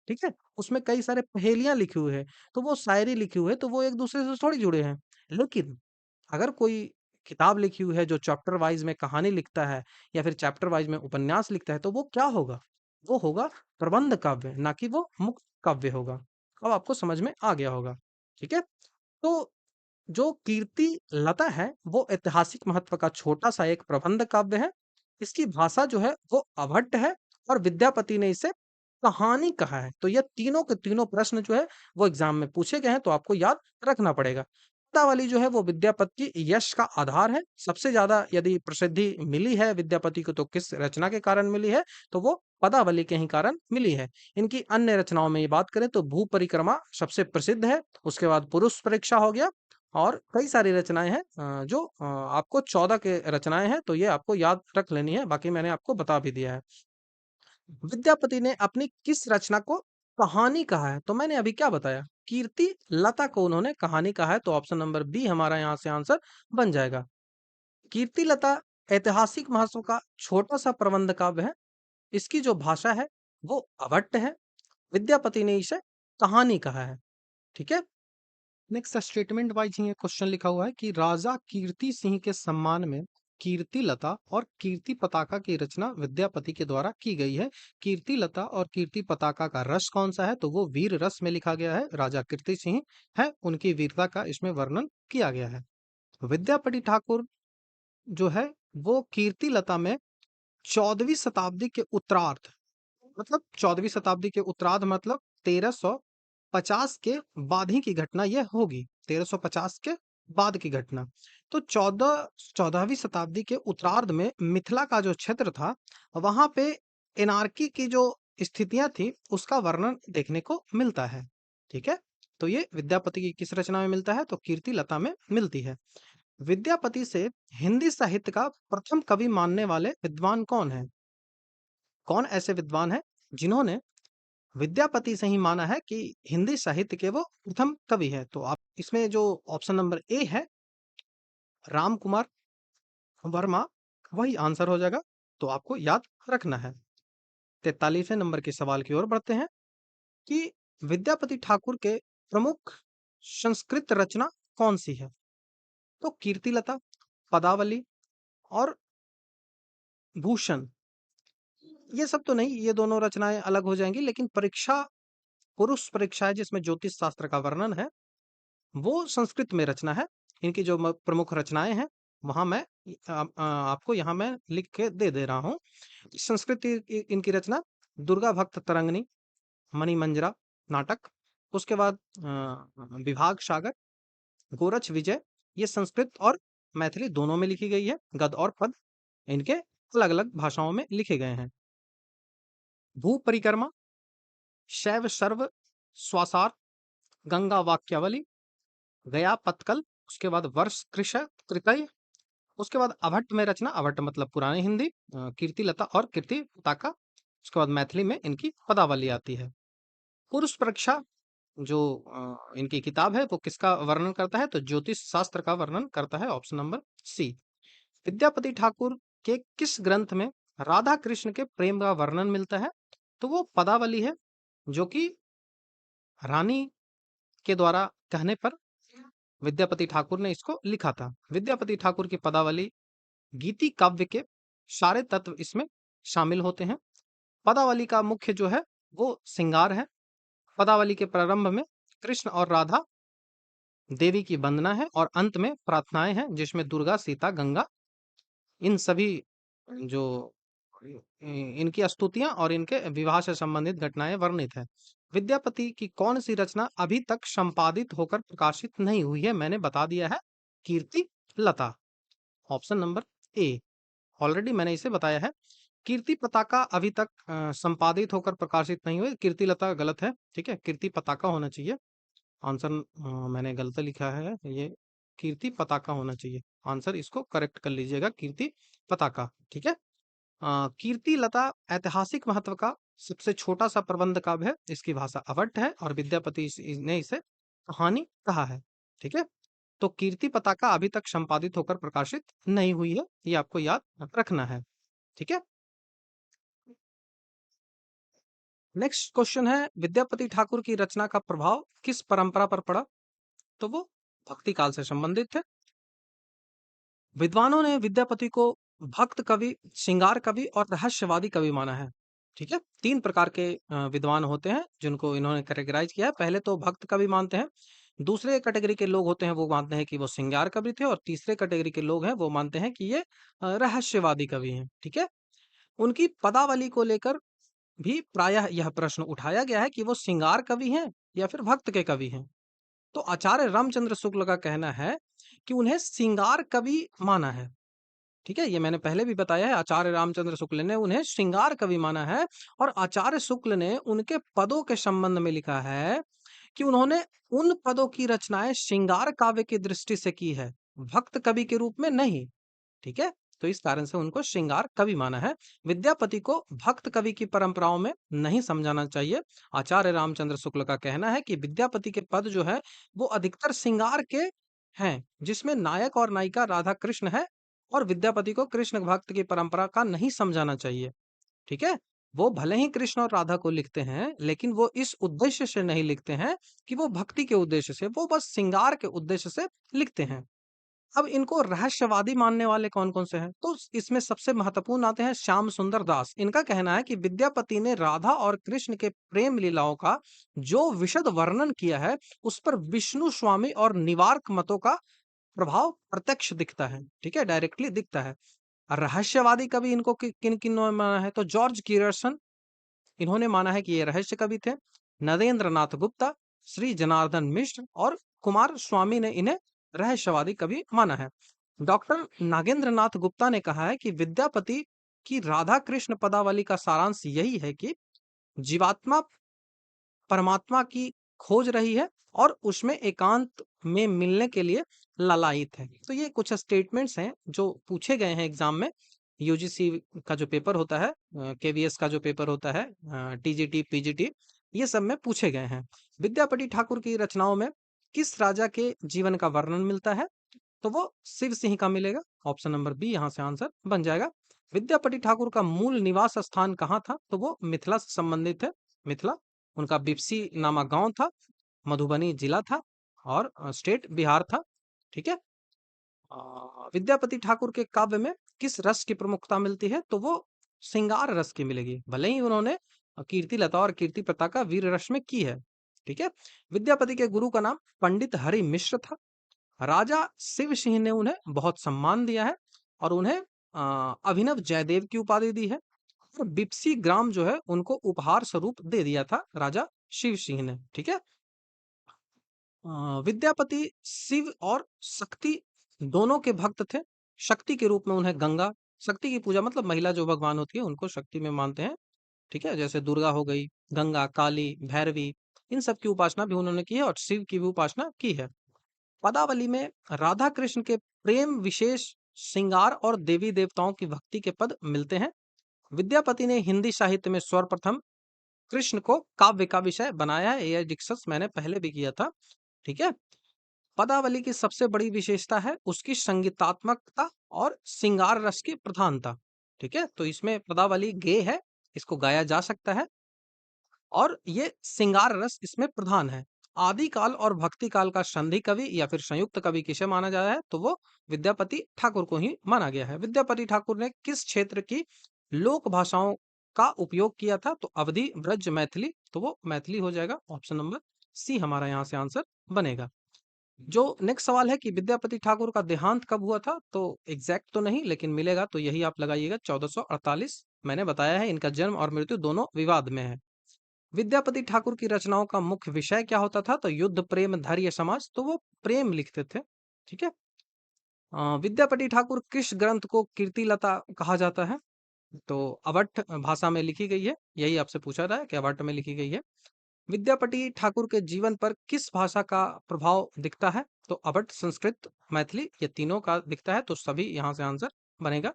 ठीक है? उसमें कई सारे पहेलियाँ लिखी हुई है, तो वो शायरी लिखी हुई है, तो वो एक दूसरे से थोड़ी जुड़े हैं। लेकिन अगर कोई किताब लिखी हुई है जो चैप्टर वाइज़ में कहानी लिखता है या फिर चैप्टर वाइज़ में उपन्यास लिखता है, तो वो क्या होगा? वो होगा प्रबंध काव्य, ना कि वो मुक्त काव्य होगा। अब आपको समझ में आ गया होगा, ठीक है? तो जो कीर्ति लता है, वो ऐतिहासिक महत्व का छोटा-सा एक प्रबंध काव्य है। इसकी भाषा जो है वो अभट्ट है और विद्यापति ने इसे कहानी कहा है। तो ये तीनों के तीनों प्रश्न जो है वो एग्ज़ाम में पूछे गए हैं, तो आपको याद रखना पड़ेगा। पद्मावली जो है वो विद्यापति की यश का आधार है। सबसे ज़्यादा यदि प्रसिद्धि मिली है विद्यापति को तो किस रचना के कारण मिली है? तो वो पदावली के ही कारण मिली है। इनकी अन्य रचनाओं में ये बात करें तो भू परिक्रमा सबसे प्रसिद्ध है, उसके बाद पुरुष परीक्षा हो गया और कई सारी रचनाएँ हैं जो आपको 14 के रचनाएँ हैं, तो ये आपको याद रख लेनी है, बाकी मैंने आपको बता भी दिया है। विद्यापति ने अपनी किस रचना को कहानी कहा है? तो मैंने अभी क्या बताया? कीर्ति लता को उन्होंने कहानी कहा है, तो ऑप्शन नंबर बी हमारा यहाँ से आंसर बन जाएगा। कीर्ति लता ऐतिहासिक महत्व का छोटा-सा प्रबंध काव्य है। इसकी जो भाषा है, वो अभट्ट है। विद्यापति ने इसे कहानी कहा है, ठीक है? नेक्स्ट स्टेटमेंट वाइज ही क्वेश्चन लिखा हुआ है कि राजा कीर्ति सिंह के सम्मान में कीर्ति लता और कीर्ति पताका की रचना विद्यापति के द्वारा की गई है। कीर्ति लता और कीर्ति पताका का रस कौन सा है? तो वो वीर रस में लिखा गया है। राजा कीर्ति सिंह है, उनकी वीरता का इसमें वर्णन किया गया है। विद्यापति ठाकुर जो है वो कीर्ति लता में 14वीं शताब्दी के उत्तरार्ध, मतलब 14वीं शताब्दी के उत्तरार्ध मतलब 1350 के बाद ही की घटना यह होगी। 1350 के बाद की घटना। तो 14वीं शताब्दी के उत्तरार्ध में मिथिला का जो क्षेत्र था, वहां पे एनार्की की जो स्थितियां थी उसका वर्णन देखने को मिलता है, ठीक है? तो ये विद्यापति की किस रचना में मिलता है? तो कीर्ति लता में मिलती है। विद्यापति से हिंदी साहित्य का प्रथम कवि मानने वाले विद्वान कौन है? कौन ऐसे विद्वान हैं जिन्होंने विद्यापति से ही माना है कि हिंदी साहित्य के वो प्रथम कवि है? तो आप इसमें जो ऑप्शन नंबर ए है राम कुमार वर्मा, वही आंसर हो जाएगा। तो आपको याद रखना है। 43वें नंबर के सवाल की ओर बढ़ते हैं कि विद्यापति ठाकुर के प्रमुख संस्कृत रचना कौन सी है? तो कीर्तिलता, पदावली और भूषण, ये सब तो नहीं, ये दोनों रचनाएं अलग हो जाएंगी, लेकिन परीक्षा पुरुष परीक्षा है जिसमें ज्योतिष शास्त्र का वर्णन है, वो संस्कृत में रचना है। इनकी जो प्रमुख रचनाएं हैं वहां मैं आपको यहाँ मैं लिख के दे रहा हूँ। संस्कृत इनकी रचना दुर्गा भक्त तरंगिणी, मणिमंजरा नाटक, उसके बाद विभाग सागर, गोरच विजय, ये संस्कृत और मैथिली दोनों में लिखी गई है। गद्य और पद इनके अलग अलग भाषाओं में लिखे गए हैं। भू परिक्रमा, शैव सर्व स्वासार, गंगा वाक्यावली, गया पत्कल, उसके बाद वर्ष कृष कृतय, उसके बाद अभट्ट में रचना, अभट्ट मतलब पुरानी हिंदी, कीर्ति लता और कीर्ति पताका, उसके बाद मैथिली में इनकी पदावली आती है। पुरुष परीक्षा जो इनकी किताब है वो किसका वर्णन करता है? तो ज्योतिष शास्त्र का वर्णन करता है, option number C. Vidyapati Thakur के किस ग्रंथ में राधा कृष्ण के प्रेम का वर्णन मिलता है? तो वो पदावली है, जो कि रानी के द्वारा कहने पर विद्यापति ठाकुर ने इसको लिखा था। विद्यापति ठाकुर की पदावली गीति काव्य के सारे तत्व इसमें शामिल होते हैं। पदावली का मुख्य जो है वो श्रृंगार है। पदावली के प्रारंभ में कृष्ण और राधा देवी की वंदना है और अंत में प्रार्थनाएं हैं जिसमें दुर्गा, सीता, गंगा, इन सभी जो इनकी स्तुतियां और इनके विवाह से संबंधित घटनाएं वर्णित है। विद्यापति की कौन सी रचना अभी तक संपादित होकर प्रकाशित नहीं हुई है? मैंने बता दिया है, कीर्ति लता, ऑप्शन नंबर ए। ऑलरेडी मैंने इसे बताया है। कीर्ति पताका अभी तक संपादित होकर प्रकाशित नहीं हुई। कीर्ति लता गलत है, ठीक है, कीर्ति पताका होना चाहिए आंसर। मैंने गलत लिखा है ये, कीर्ति पताका होना चाहिए। आंसर इसको करेक्ट कर लीजिएगा, कीर्ति पताका। ठीक है। कीर्ति लता ऐतिहासिक महत्व का सबसे छोटा सा प्रबंध काव्य है। इसकी भाषा अवध है और विद्यापति ने इसे कहानी कहा है। ठीक है। तो कीर्ति पताका अभी तक संपादित होकर प्रकाशित नहीं हुई है, ये आपको याद रखना है। ठीक है। नेक्स्ट क्वेश्चन है, विद्यापति ठाकुर की रचना का प्रभाव किस परंपरा पर पड़ा? तो वो भक्ति काल से संबंधित है। विद्वानों ने विद्यापति को भक्त कवि, श्रृंगार कवि और रहस्यवादी कवि माना है। ठीक है। तीन प्रकार के विद्वान होते हैं जिनको इन्होंने कैटेगराइज किया है। पहले तो भक्त कवि मानते हैं, दूसरे कैटेगरी के लोग होते हैं वो मानते हैं कि वो श्रृंगार कवि थे, और तीसरे कैटेगरी के लोग हैं वो मानते हैं कि ये रहस्यवादी कवि हैं। ठीक है। उनकी पदावली को लेकर भी प्रायः यह प्रश्न उठाया गया है कि वो श्रृंगार कवि हैं या फिर भक्त के कवि हैं। तो आचार्य रामचंद्र शुक्ल का कहना है कि उन्हें श्रृंगार कवि माना है। ठीक है, ये मैंने पहले भी बताया है, आचार्य रामचंद्र शुक्ल ने उन्हें श्रृंगार कवि माना है। और आचार्य शुक्ल ने उनके पदों के संबंध में लिखा है कि उन्होंने उन पदों की रचनाएं श्रृंगार काव्य की दृष्टि से की है, भक्त कवि के रूप में नहीं। ठीक है। तो इस कारण से उनको श्रृंगार कवि माना है। विद्यापति को भक्त कवि की परंपराओं में नहीं समझाना चाहिए। आचार्य रामचंद्र शुक्ल का कहना है कि विद्यापति के पद जो है वो अधिकतर श्रृंगार के हैं, जिसमें नायक और नायिका राधा कृष्ण है, और विद्यापति को कृष्ण भक्त की परंपरा का नहीं समझाना चाहिए। ठीक है। वो भले ही कृष्ण और राधा को लिखते हैं, लेकिन वो इस उद्देश्य से नहीं लिखते हैं कि वो भक्ति के उद्देश्य से, वो बस श्रृंगार के उद्देश्य से लिखते हैं। अब इनको रहस्यवादी मानने वाले कौन-कौन से हैं? तो इसमें सबसे महत्वपूर्ण आते हैं श्याम सुंदर दास। इनका कहना है कि विद्यापति ने राधा और कृष्ण के प्रेम लीलाओं का जो विशद वर्णन किया है, उस पर विष्णु स्वामी और निवार्क मतों का प्रभाव प्रत्यक्ष दिखता है। ठीक है, डायरेक्टली दिखता है। रहस्यवादी कवि इनको किन-किन ने माना है? तो जॉर्ज कीरसन, इन्होंने माना है कि ये रहस्य कवि थे। नरेंद्र नाथ गुप्ता, श्री जनार्दन मिश्र और कुमार स्वामी ने इन्हें रहस्यवादी कवि माना है। डॉक्टर नागेंद्र नाथ गुप्ता ने कहा है कि विद्यापति की राधा कृष्ण पदावली का सारांश यही है कि जीवात्मा परमात्मा की खोज रही है और उसमें एकांत में मिलने के लिए ललायित है। तो ये कुछ स्टेटमेंट्स हैं जो पूछे गए हैं एग्जाम में। यूजीसी का जो पेपर होता है, केवीएस का जो पेपर होता है, टीजीटी पीजीटी, ये सब में पूछे गए हैं। विद्यापति ठाकुर की रचनाओं में किस राजा के जीवन का वर्णन मिलता है? तो वो शिव सिंह का मिलेगा। ऑप्शन नंबर बी यहाँ से आंसर बन जाएगा। विद्यापति ठाकुर का मूल निवास स्थान कहाँ था? तो वो मिथिला से संबंधित है। मिथिला उनका बिपसी नामक गांव था, मधुबनी जिला था, और स्टेट बिहार था। ठीक है। विद्यापति ठाकुर के काव्य में किस रस की प्रमुखता मिलती है? तो वो श्रृंगार रस की मिलेगी, भले ही उन्होंने कीर्ति लता और कीर्ति पताका वीर रस में की है। ठीक है। विद्यापति के गुरु का नाम पंडित हरि मिश्र था। राजा शिव सिंह ने उन्हें बहुत सम्मान दिया है और उन्हें अभिनव जयदेव की उपाधि दी है। और बिपसी ग्राम जो है उनको उपहार स्वरूप दे दिया था राजा शिव सिंह ने। ठीक है। विद्यापति शिव और शक्ति दोनों के भक्त थे। शक्ति के रूप में उन्हें गंगा, शक्ति की पूजा मतलब महिला जो भगवान होती है उनको शक्ति में मानते हैं। ठीक है, जैसे दुर्गा हो गई, गंगा, काली, भैरवी, इन सब की उपासना भी उन्होंने की है और शिव की भी उपासना की है। पदावली में राधा कृष्ण के प्रेम विशेष, श्रृंगार और देवी देवताओं की भक्ति के पद मिलते हैं। विद्यापति ने हिंदी साहित्य में सर्वप्रथम कृष्ण को काव्य का विषय बनाया है। ये डिस्कस मैंने पहले भी किया था। ठीक है। पदावली की सबसे बड़ी विशेषता है उसकी संगीतात्मकता और श्रृंगार रस की प्रधानता। ठीक है। तो इसमें पदावली गेय है, इसको गाया जा सकता है, और ये श्रृंगार रस इसमें प्रधान है। आदि काल और भक्ति काल का संधि कवि या फिर संयुक्त कवि किसे माना जाता है? तो वो विद्यापति ठाकुर को ही माना गया है। विद्यापति ठाकुर ने किस क्षेत्र की लोक भाषाओं का उपयोग किया था? तो अवधी, ब्रज, मैथिली, तो वो मैथिली हो जाएगा। ऑप्शन नंबर सी हमारा यहाँ से आंसर बनेगा। जो नेक्स्ट सवाल है कि विद्यापति ठाकुर का देहांत कब हुआ था? तो एग्जैक्ट तो नहीं, लेकिन मिलेगा तो यही आप लगाइएगा, 1448। मैंने बताया है इनका जन्म और मृत्यु दोनों विवाद में है। विद्यापति ठाकुर की रचनाओं का मुख्य विषय क्या होता था? तो युद्ध, प्रेम, धैर्य, समाज, तो वो प्रेम लिखते थे। ठीक है। विद्यापति ठाकुर किस ग्रंथ को कीर्ति लता कहा जाता है? तो अवध भाषा में लिखी गई है, यही आपसे पूछा था कि अवध में लिखी गई है। विद्यापति ठाकुर के जीवन पर किस भाषा का प्रभाव दिखता है? तो अवध, संस्कृत, मैथिली, ये तीनों का दिखता है, तो सभी यहाँ से आंसर बनेगा।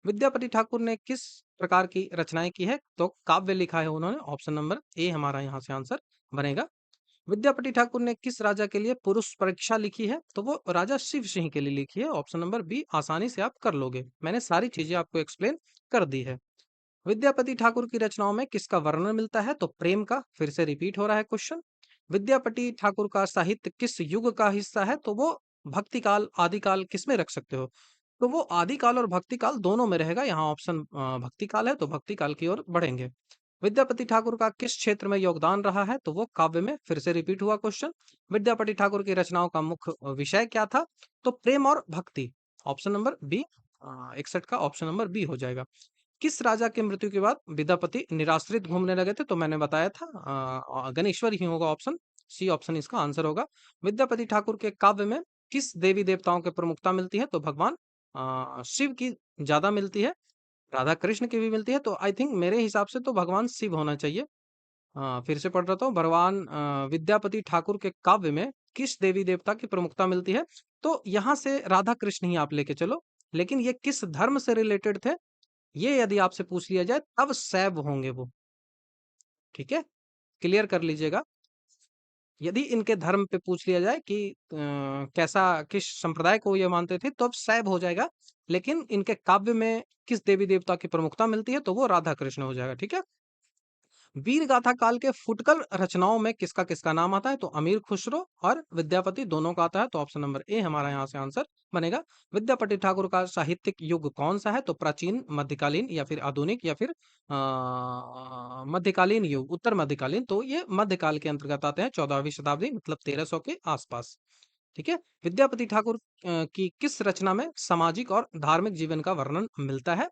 विद्यापति ठाकुर ने किस प्रकार की रचनाएं की है? तो काव्य लिखा है उन्होंने, ऑप्शन नंबर ए हमारा यहाँ से आंसर बनेगा। विद्यापति ठाकुर ने किस राजा के लिए पुरुष परीक्षा लिखी है? तो वो राजा शिव सिंह के लिए लिखी है, ऑप्शन नंबर बी आसानी से आप कर लोगे, मैंने सारी चीजें आपको एक्सप्लेन कर दी है। विद्यापति ठाकुर की रचनाओं में किसका वर्णन मिलता है? तो प्रेम का। फिर से रिपीट हो रहा है क्वेश्चन। विद्यापति ठाकुर का साहित्य किस युग का हिस्सा है? तो वो भक्ति काल, आदि काल, किसमें रख सकते हो? तो वो आदि काल और भक्ति काल दोनों में रहेगा। यहाँ ऑप्शन भक्ति काल है, तो भक्ति काल की ओर बढ़ेंगे। विद्यापति ठाकुर का किस क्षेत्र में योगदान रहा है? तो वो काव्य में। फिर से रिपीट हुआ क्वेश्चन। विद्यापति ठाकुर की रचनाओं का मुख्य विषय क्या था? तो प्रेम और भक्ति, ऑप्शन नंबर बी। 61 का ऑप्शन नंबर बी हो जाएगा। किस राजा की मृत्यु के बाद विद्यापति निराश्रित घूमने लगे थे? तो मैंने बताया था गणेश्वर ही होगा, ऑप्शन सी ऑप्शन इसका आंसर होगा। विद्यापति ठाकुर के काव्य में किस देवी देवताओं की प्रमुखता मिलती है? तो भगवान शिव की ज्यादा मिलती है, राधा कृष्ण की भी मिलती है, तो आई थिंक मेरे हिसाब से तो भगवान शिव होना चाहिए। फिर से पढ़ रहा हूँ। भगवान विद्यापति ठाकुर के काव्य में किस देवी देवता की प्रमुखता मिलती है? तो यहाँ से राधा कृष्ण ही आप लेके चलो, लेकिन ये किस धर्म से रिलेटेड थे, ये यदि आपसे पूछ लिया जाए तब सैव होंगे वो। ठीक है, क्लियर कर लीजिएगा। यदि इनके धर्म पे पूछ लिया जाए कि कैसा, किस संप्रदाय को ये मानते थे, तो अब सैव हो जाएगा। लेकिन इनके काव्य में किस देवी देवता की प्रमुखता मिलती है? तो वो राधा कृष्ण हो जाएगा। ठीक है। वीर गाथा काल के फुटकर रचनाओं में किसका किसका नाम आता है? तो अमीर खुसरो और विद्यापति दोनों का आता है, तो ऑप्शन नंबर ए हमारा यहाँ से आंसर बनेगा। विद्यापति ठाकुर का साहित्यिक युग कौन सा है? तो प्राचीन, मध्यकालीन, या फिर आधुनिक, या फिर मध्यकालीन युग, उत्तर मध्यकालीन, तो ये मध्यकाल के अंतर्गत आते हैं, 14वीं शताब्दी, मतलब 1300 के आसपास। ठीक है। विद्यापति ठाकुर की किस रचना में सामाजिक और धार्मिक जीवन का वर्णन मिलता है?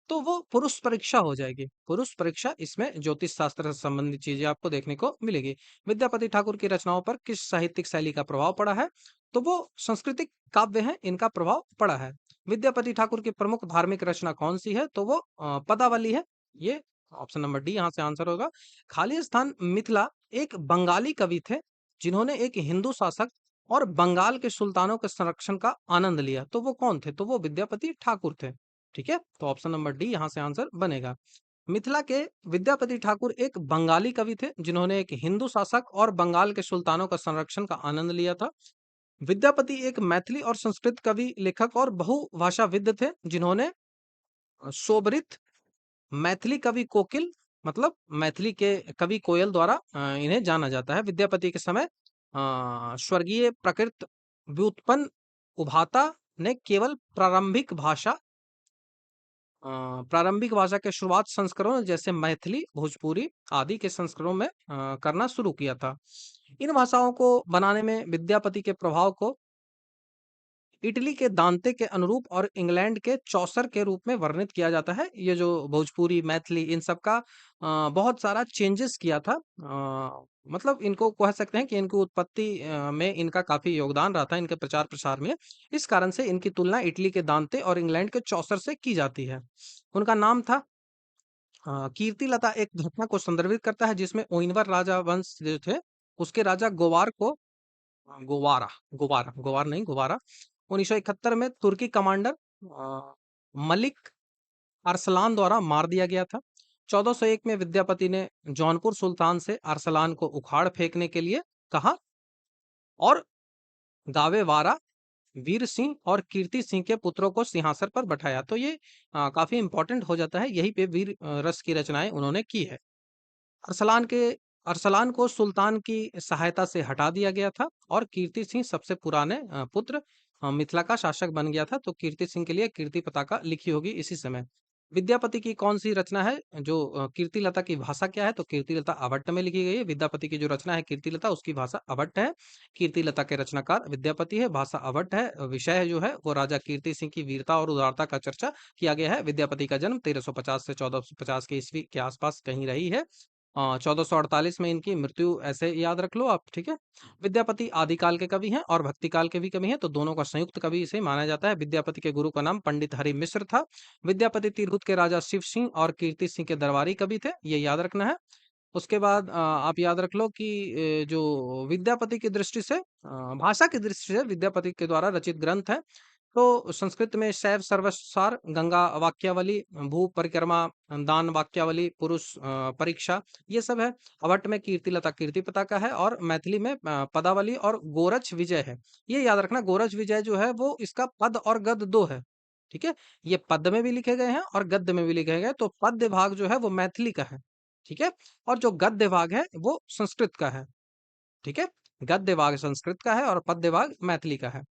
तो वो पुरुष परीक्षा हो जाएगी। पुरुष परीक्षा, इसमें ज्योतिष शास्त्र से संबंधित चीजें आपको देखने को मिलेगी। विद्यापति ठाकुर की रचनाओं पर किस साहित्यिक शैली का प्रभाव पड़ा है? तो वो सांस्कृतिक काव्य हैं, इनका प्रभाव पड़ा है। विद्यापति ठाकुर की प्रमुख धार्मिक रचना कौन सी है? तो वो पदावली है, ये ऑप्शन नंबर डी यहाँ से आंसर होगा। खाली स्थान मिथिला एक बंगाली कवि थे जिन्होंने एक हिंदू शासक और बंगाल के सुल्तानों के संरक्षण का आनंद लिया, तो वो कौन थे? तो वो विद्यापति ठाकुर थे। ठीक है, तो ऑप्शन नंबर डी यहाँ से आंसर बनेगा। मिथिला के विद्यापति ठाकुर एक बंगाली कवि थे जिन्होंने एक हिंदू शासक और बंगाल के सुल्तानों का संरक्षण का आनंद लिया था। विद्यापति एक मैथिली और संस्कृत कवि, लेखक और बहुभाषाविद थे जिन्होंने शोभरित मैथिली कवि कोकिल, मतलब मैथिली के कवि कोयल द्वारा इन्हें जाना जाता है। विद्यापति के समय स्वर्गीय प्रकृत व्युत्पन्न उभाता ने केवल प्रारंभिक भाषा के शुरुआत संस्करणों जैसे मैथिली, भोजपुरी आदि के संस्करणों में करना शुरू किया था। इन भाषाओं को बनाने में विद्यापति के प्रभाव को इटली के दांते के अनुरूप और इंग्लैंड के चौसर के रूप में वर्णित किया जाता है। ये जो भोजपुरी, मैथिली, इन सब का बहुत सारा चेंजेस किया था। मतलब इनको कह सकते हैं कि इनकी उत्पत्ति में इनका काफी योगदान रहा था, इनके प्रचार प्रसार में। इस कारण से इनकी तुलना इटली के दांते और इंग्लैंड के चौसर से की जाती है। उनका नाम था कीर्तिलता, एक घटना को संदर्भित करता है जिसमें ओइनवर राजा वंश जो थे, उसके राजा गोवार को गोवारा गोवारा गोवार नहीं गोवारा 1971 में तुर्की कमांडर मलिक अरसलान द्वारा मार दिया गया था। 1401 में विद्यापति ने जौनपुर सुल्तान से अरसलान को उखाड़ फेंकने के लिए कहा और गावेवारा, वीर सिंह और कीर्ति सिंह के पुत्रों को सिंहासन पर बैठाया। तो ये काफी इंपॉर्टेंट हो जाता है, यही पे वीर रस की रचनाएं उन्होंने की है। अरसलान के अरसलान को सुल्तान की सहायता से हटा दिया गया था और कीर्ति सिंह सबसे पुराने पुत्र मिथिला का शासक बन गया था। तो कीर्ति सिंह के लिए कीर्ति पताका लिखी होगी इसी समय। विद्यापति की कौन सी रचना है जो कीर्तिलता की भाषा क्या है? तो कीर्तिलता अभट्ट में लिखी गई है। विद्यापति की जो रचना है कीर्तिलता, उसकी भाषा अभट्ट है। कीर्तिलता के रचनाकार विद्यापति है, भाषा अभट्ट है। विषय जो है वो राजा कीर्ति सिंह की वीरता और उदारता का चर्चा किया गया है। विद्यापति का जन्म 1350 से 1450 के ईस्वी के आसपास कहीं रही है। 1448 में इनकी मृत्यु, ऐसे याद रख लो आप। ठीक है। विद्यापति आदिकाल के कवि हैं और भक्तिकाल के भी कवि हैं, तो दोनों का संयुक्त कवि इसे माना जाता है। विद्यापति के गुरु का नाम पंडित हरि मिश्र था। विद्यापति तिरहुत के राजा शिव सिंह और कीर्ति सिंह के दरबारी कवि थे, ये याद रखना है। उसके बाद आप याद रख लो कि जो विद्यापति की दृष्टि से भाषा की दृष्टि से विद्यापति के द्वारा रचित ग्रंथ है। तो संस्कृत में शैव सर्वसार, गंगा वाक्यावली, भू परिक्रमा, दान वाक्यावली, पुरुष परीक्षा, ये सब है। अवट में कीर्तिलता कीर्ति पताका है और मैथिली में पदावली और गोरच विजय है। ये याद रखना, गोरच विजय जो है वो इसका पद और गद्य दो है। ठीक है, ये पद में भी लिखे गए हैं और गद्य में भी लिखे गए हैं। तो पद्य भाग जो है वो मैथिली का है। ठीक है, और जो गद्य भाग है वो संस्कृत का है। ठीक है, गद्य भाग संस्कृत का है और पद्य भाग मैथिली का है।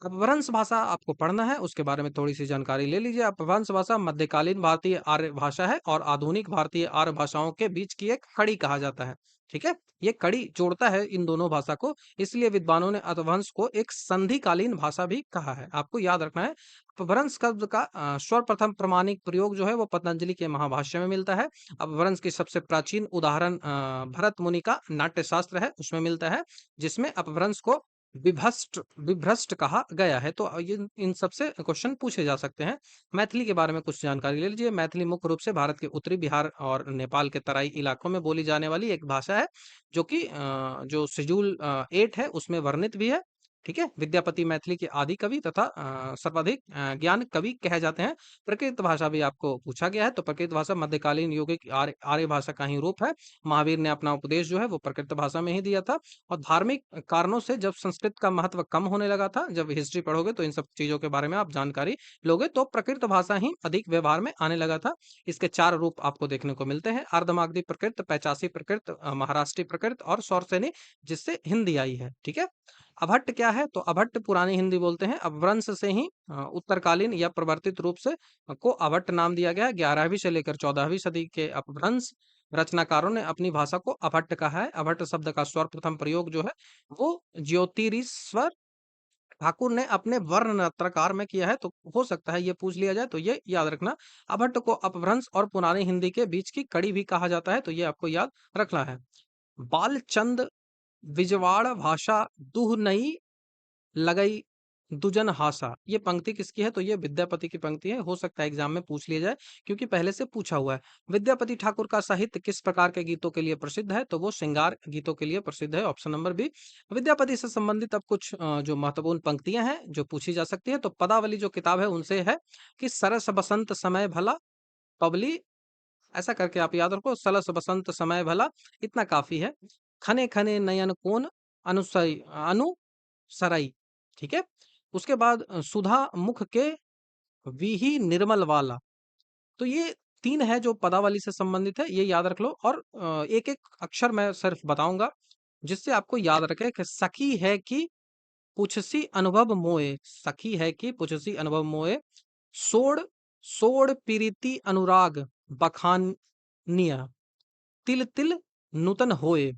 अपभ्रंश भाषा आपको पढ़ना है, उसके बारे में थोड़ी सी जानकारी ले लीजिए। अपभ्रंश भाषा मध्यकालीन भारतीय आर्य भाषा है और आधुनिक भारतीय आर्य भाषाओं के बीच की एक कड़ी कहा जाता है। ठीक है, ये कड़ी जोड़ता है इन दोनों भाषा को, इसलिए विद्वानों ने अपभ्रंश को एक संधिकालीन भाषा भी कहा है। आपको याद रखना है, अपभ्रंश शब्द का सर्वप्रथम प्रमाणिक प्रयोग जो है वो पतंजलि के महाभाष्य में मिलता है। अपभ्रंश की सबसे प्राचीन उदाहरण भरत मुनि का नाट्य शास्त्र है, उसमें मिलता है, जिसमें अपभ्रंश को विभ्रष्ट विभ्रष्ट कहा गया है। तो ये इन सबसे क्वेश्चन पूछे जा सकते हैं। मैथिली के बारे में कुछ जानकारी ले लीजिए। मैथिली मुख्य रूप से भारत के उत्तरी बिहार और नेपाल के तराई इलाकों में बोली जाने वाली एक भाषा है, जो कि जो शेड्यूल 8 है उसमें वर्णित भी है। ठीक है, विद्यापति मैथिली के आदि कवि तथा सर्वाधिक ज्ञान कवि कहे जाते हैं। प्रकृत भाषा भी आपको पूछा गया है, तो प्रकृत भाषा मध्यकालीन यौगिक आर्य आर्य भाषा का ही रूप है। महावीर ने अपना उपदेश जो है वो प्रकृत भाषा में ही दिया था। और धार्मिक कारणों से जब संस्कृत का महत्व कम होने लगा था, जब हिस्ट्री पढ़ोगे तो इन सब चीजों के बारे में आप जानकारी लोगे, तो प्रकृत भाषा ही अधिक व्यवहार में आने लगा था। इसके 4 रूप आपको देखने को मिलते हैं: अर्धमागधी प्रकृत, पैचासी प्रकृत, महाराष्ट्री प्रकृत और सौरसेनी, जिससे हिंदी आई है। ठीक है, अभट्ट क्या है? तो अभट्ट पुरानी हिंदी बोलते हैं। अपभ्रंश से ही उत्तरकालीन या प्रवर्तित रूप से को अभट्ट नाम दिया गया। 11वीं से लेकर 14वीं सदी के अपभ्रंश रचनाकारों ने अपनी भाषा को अभट्ट कहा है। अभट्ट शब्द का सर्वप्रथम प्रयोग जो है वो ज्योतिरीश्वर ठाकुर ने अपने वर्णनत्रकार में किया है। तो हो सकता है ये पूछ लिया जाए, तो ये याद रखना। अभट्ट को अपभ्रंश और पुरानी हिंदी के बीच की कड़ी भी कहा जाता है, तो ये आपको याद रखना है। बालचंद बिजवाड़ भाषा दुह नई लगई दुजन हासा, ये पंक्ति किसकी है? तो ये विद्यापति की पंक्ति है। हो सकता है एग्जाम में पूछ लिया जाए, क्योंकि पहले से पूछा हुआ है। विद्यापति ठाकुर का साहित्य किस प्रकार के गीतों के लिए प्रसिद्ध है? तो वो श्रृंगार गीतों के लिए प्रसिद्ध है, ऑप्शन नंबर बी। विद्यापति से संबंधित अब कुछ जो महत्वपूर्ण पंक्तियां हैं जो पूछी जा सकती है, तो पदावली जो किताब है उनसे है कि सरस बसंत समय भला पबली, ऐसा करके आप याद रखो, सरस बसंत समय भला, इतना काफी है। खने खने नयन कोन अनुसई अनुसरई। ठीक है, उसके बाद सुधा मुख के विहि निर्मल वाला। तो ये 3 है जो पदावली से संबंधित है, ये याद रख लो। और एक-एक अक्षर मैं सिर्फ बताऊंगा, जिससे आपको याद रखे कि सखी है कि पुछसी अनुभव मोए, सखी है कि पुछसी अनुभव मोए, सोड़ सोड़ पीरिति अनुराग बखानिया, तिल तिल नूतन होए,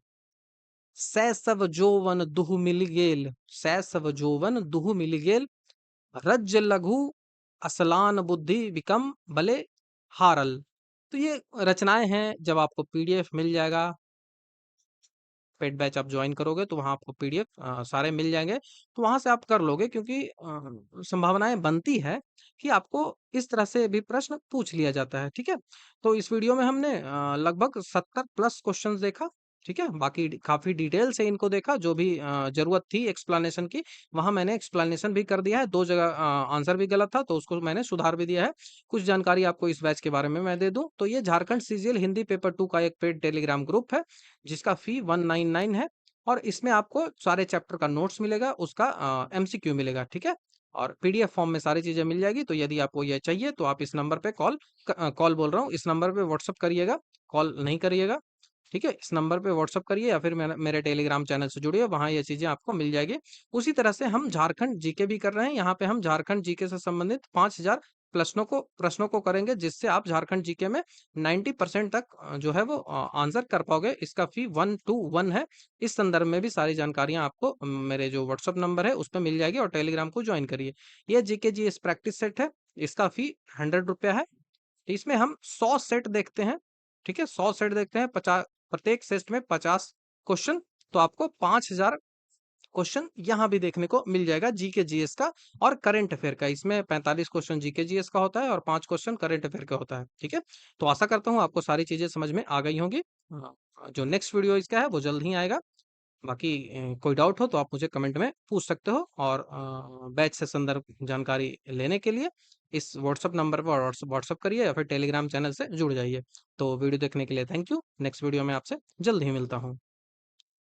सैसव जोवन दुहु मिल गेल, सैसव जोवन दुहु मिल गेल, रज्ज लघु असलान बुद्धि विकम बले हारल। तो ये रचनाएं हैं। जब आपको पीडीएफ मिल जाएगा, पेड बैच आप ज्वाइन करोगे तो वहां आपको पीडीएफ सारे मिल जाएंगे, तो वहां से आप कर लोगे, क्योंकि संभावनाएं बनती है कि आपको इस तरह से भी प्रश्न पूछ लिया जाता है। ठीक है, तो इस वीडियो में हमने लगभग 70 प्लस क्वेश्चंस देखा। ठीक है, बाकी काफी डिटेल से इनको देखा, जो भी जरूरत थी एक्सप्लेनेशन की वहां मैंने एक्सप्लेनेशन भी कर दिया है। 2 जगह आंसर भी गलत था, तो उसको मैंने सुधार भी दिया है। कुछ जानकारी आपको इस बैच के बारे में मैं दे दूं, तो ये झारखंड सीजीएल हिंदी पेपर 2 का एक पेड टेलीग्राम ग्रुप है, जिसका फी 199 है। और इसमें आपको सारे चैप्टर का नोट्स मिलेगा, उसका एमसीक्यू मिलेगा। ठीक है, और पीडीएफ फॉर्म में सारी चीजें मिल जाएगी। तो यदि आपको ये चाहिए तो आप इस नंबर पे कॉल बोल रहा हूँ, इस नंबर पे व्हाट्सअप करिएगा, कॉल नहीं करिएगा। ठीक है, इस नंबर पे व्हाट्सअप करिए या फिर मेरे टेलीग्राम चैनल से जुड़िए, वहां ये चीजें आपको मिल जाएगी। उसी तरह से हम झारखंड जीके भी कर रहे हैं। यहाँ पे हम झारखंड जीके से संबंधित 5000 प्रश्नों को करेंगे, जिससे आप झारखंड जीके में 90% तक जो है वो आंसर कर पाओगे। इसका फी 121 है। इस संदर्भ में भी सारी जानकारियां आपको मेरे जो व्हाट्सअप नंबर है उस पर मिल जाएगी, और टेलीग्राम को ज्वाइन करिए। ये जीके जीएस प्रैक्टिस सेट है, इसका फी 100 रुपया है। इसमें हम 100 सेट देखते हैं। ठीक है, 100 सेट देखते हैं, 50, प्रत्येक सेट में 50 क्वेश्चन, तो आपको 5000 क्वेश्चन यहाँ भी देखने को मिल जाएगा जीके जीएस का और करंट अफेयर का। इसमें 45 क्वेश्चन जीके जीएस का होता है और 5 क्वेश्चन करंट अफेयर का होता है। ठीक है, तो आशा करता हूँ आपको सारी चीजें समझ में आ गई होंगी। जो नेक्स्ट वीडियो इसका है वो जल्द ही आएगा। बाकी कोई डाउट हो तो आप मुझे कमेंट में पूछ सकते हो, और बैच से संदर्भ जानकारी लेने के लिए इस व्हाट्सअप नंबर पर व्हाट्सअप करिए या फिर टेलीग्राम चैनल से जुड़ जाइए। तो वीडियो देखने के लिए थैंक यू। नेक्स्ट वीडियो में आपसे जल्द ही मिलता हूँ।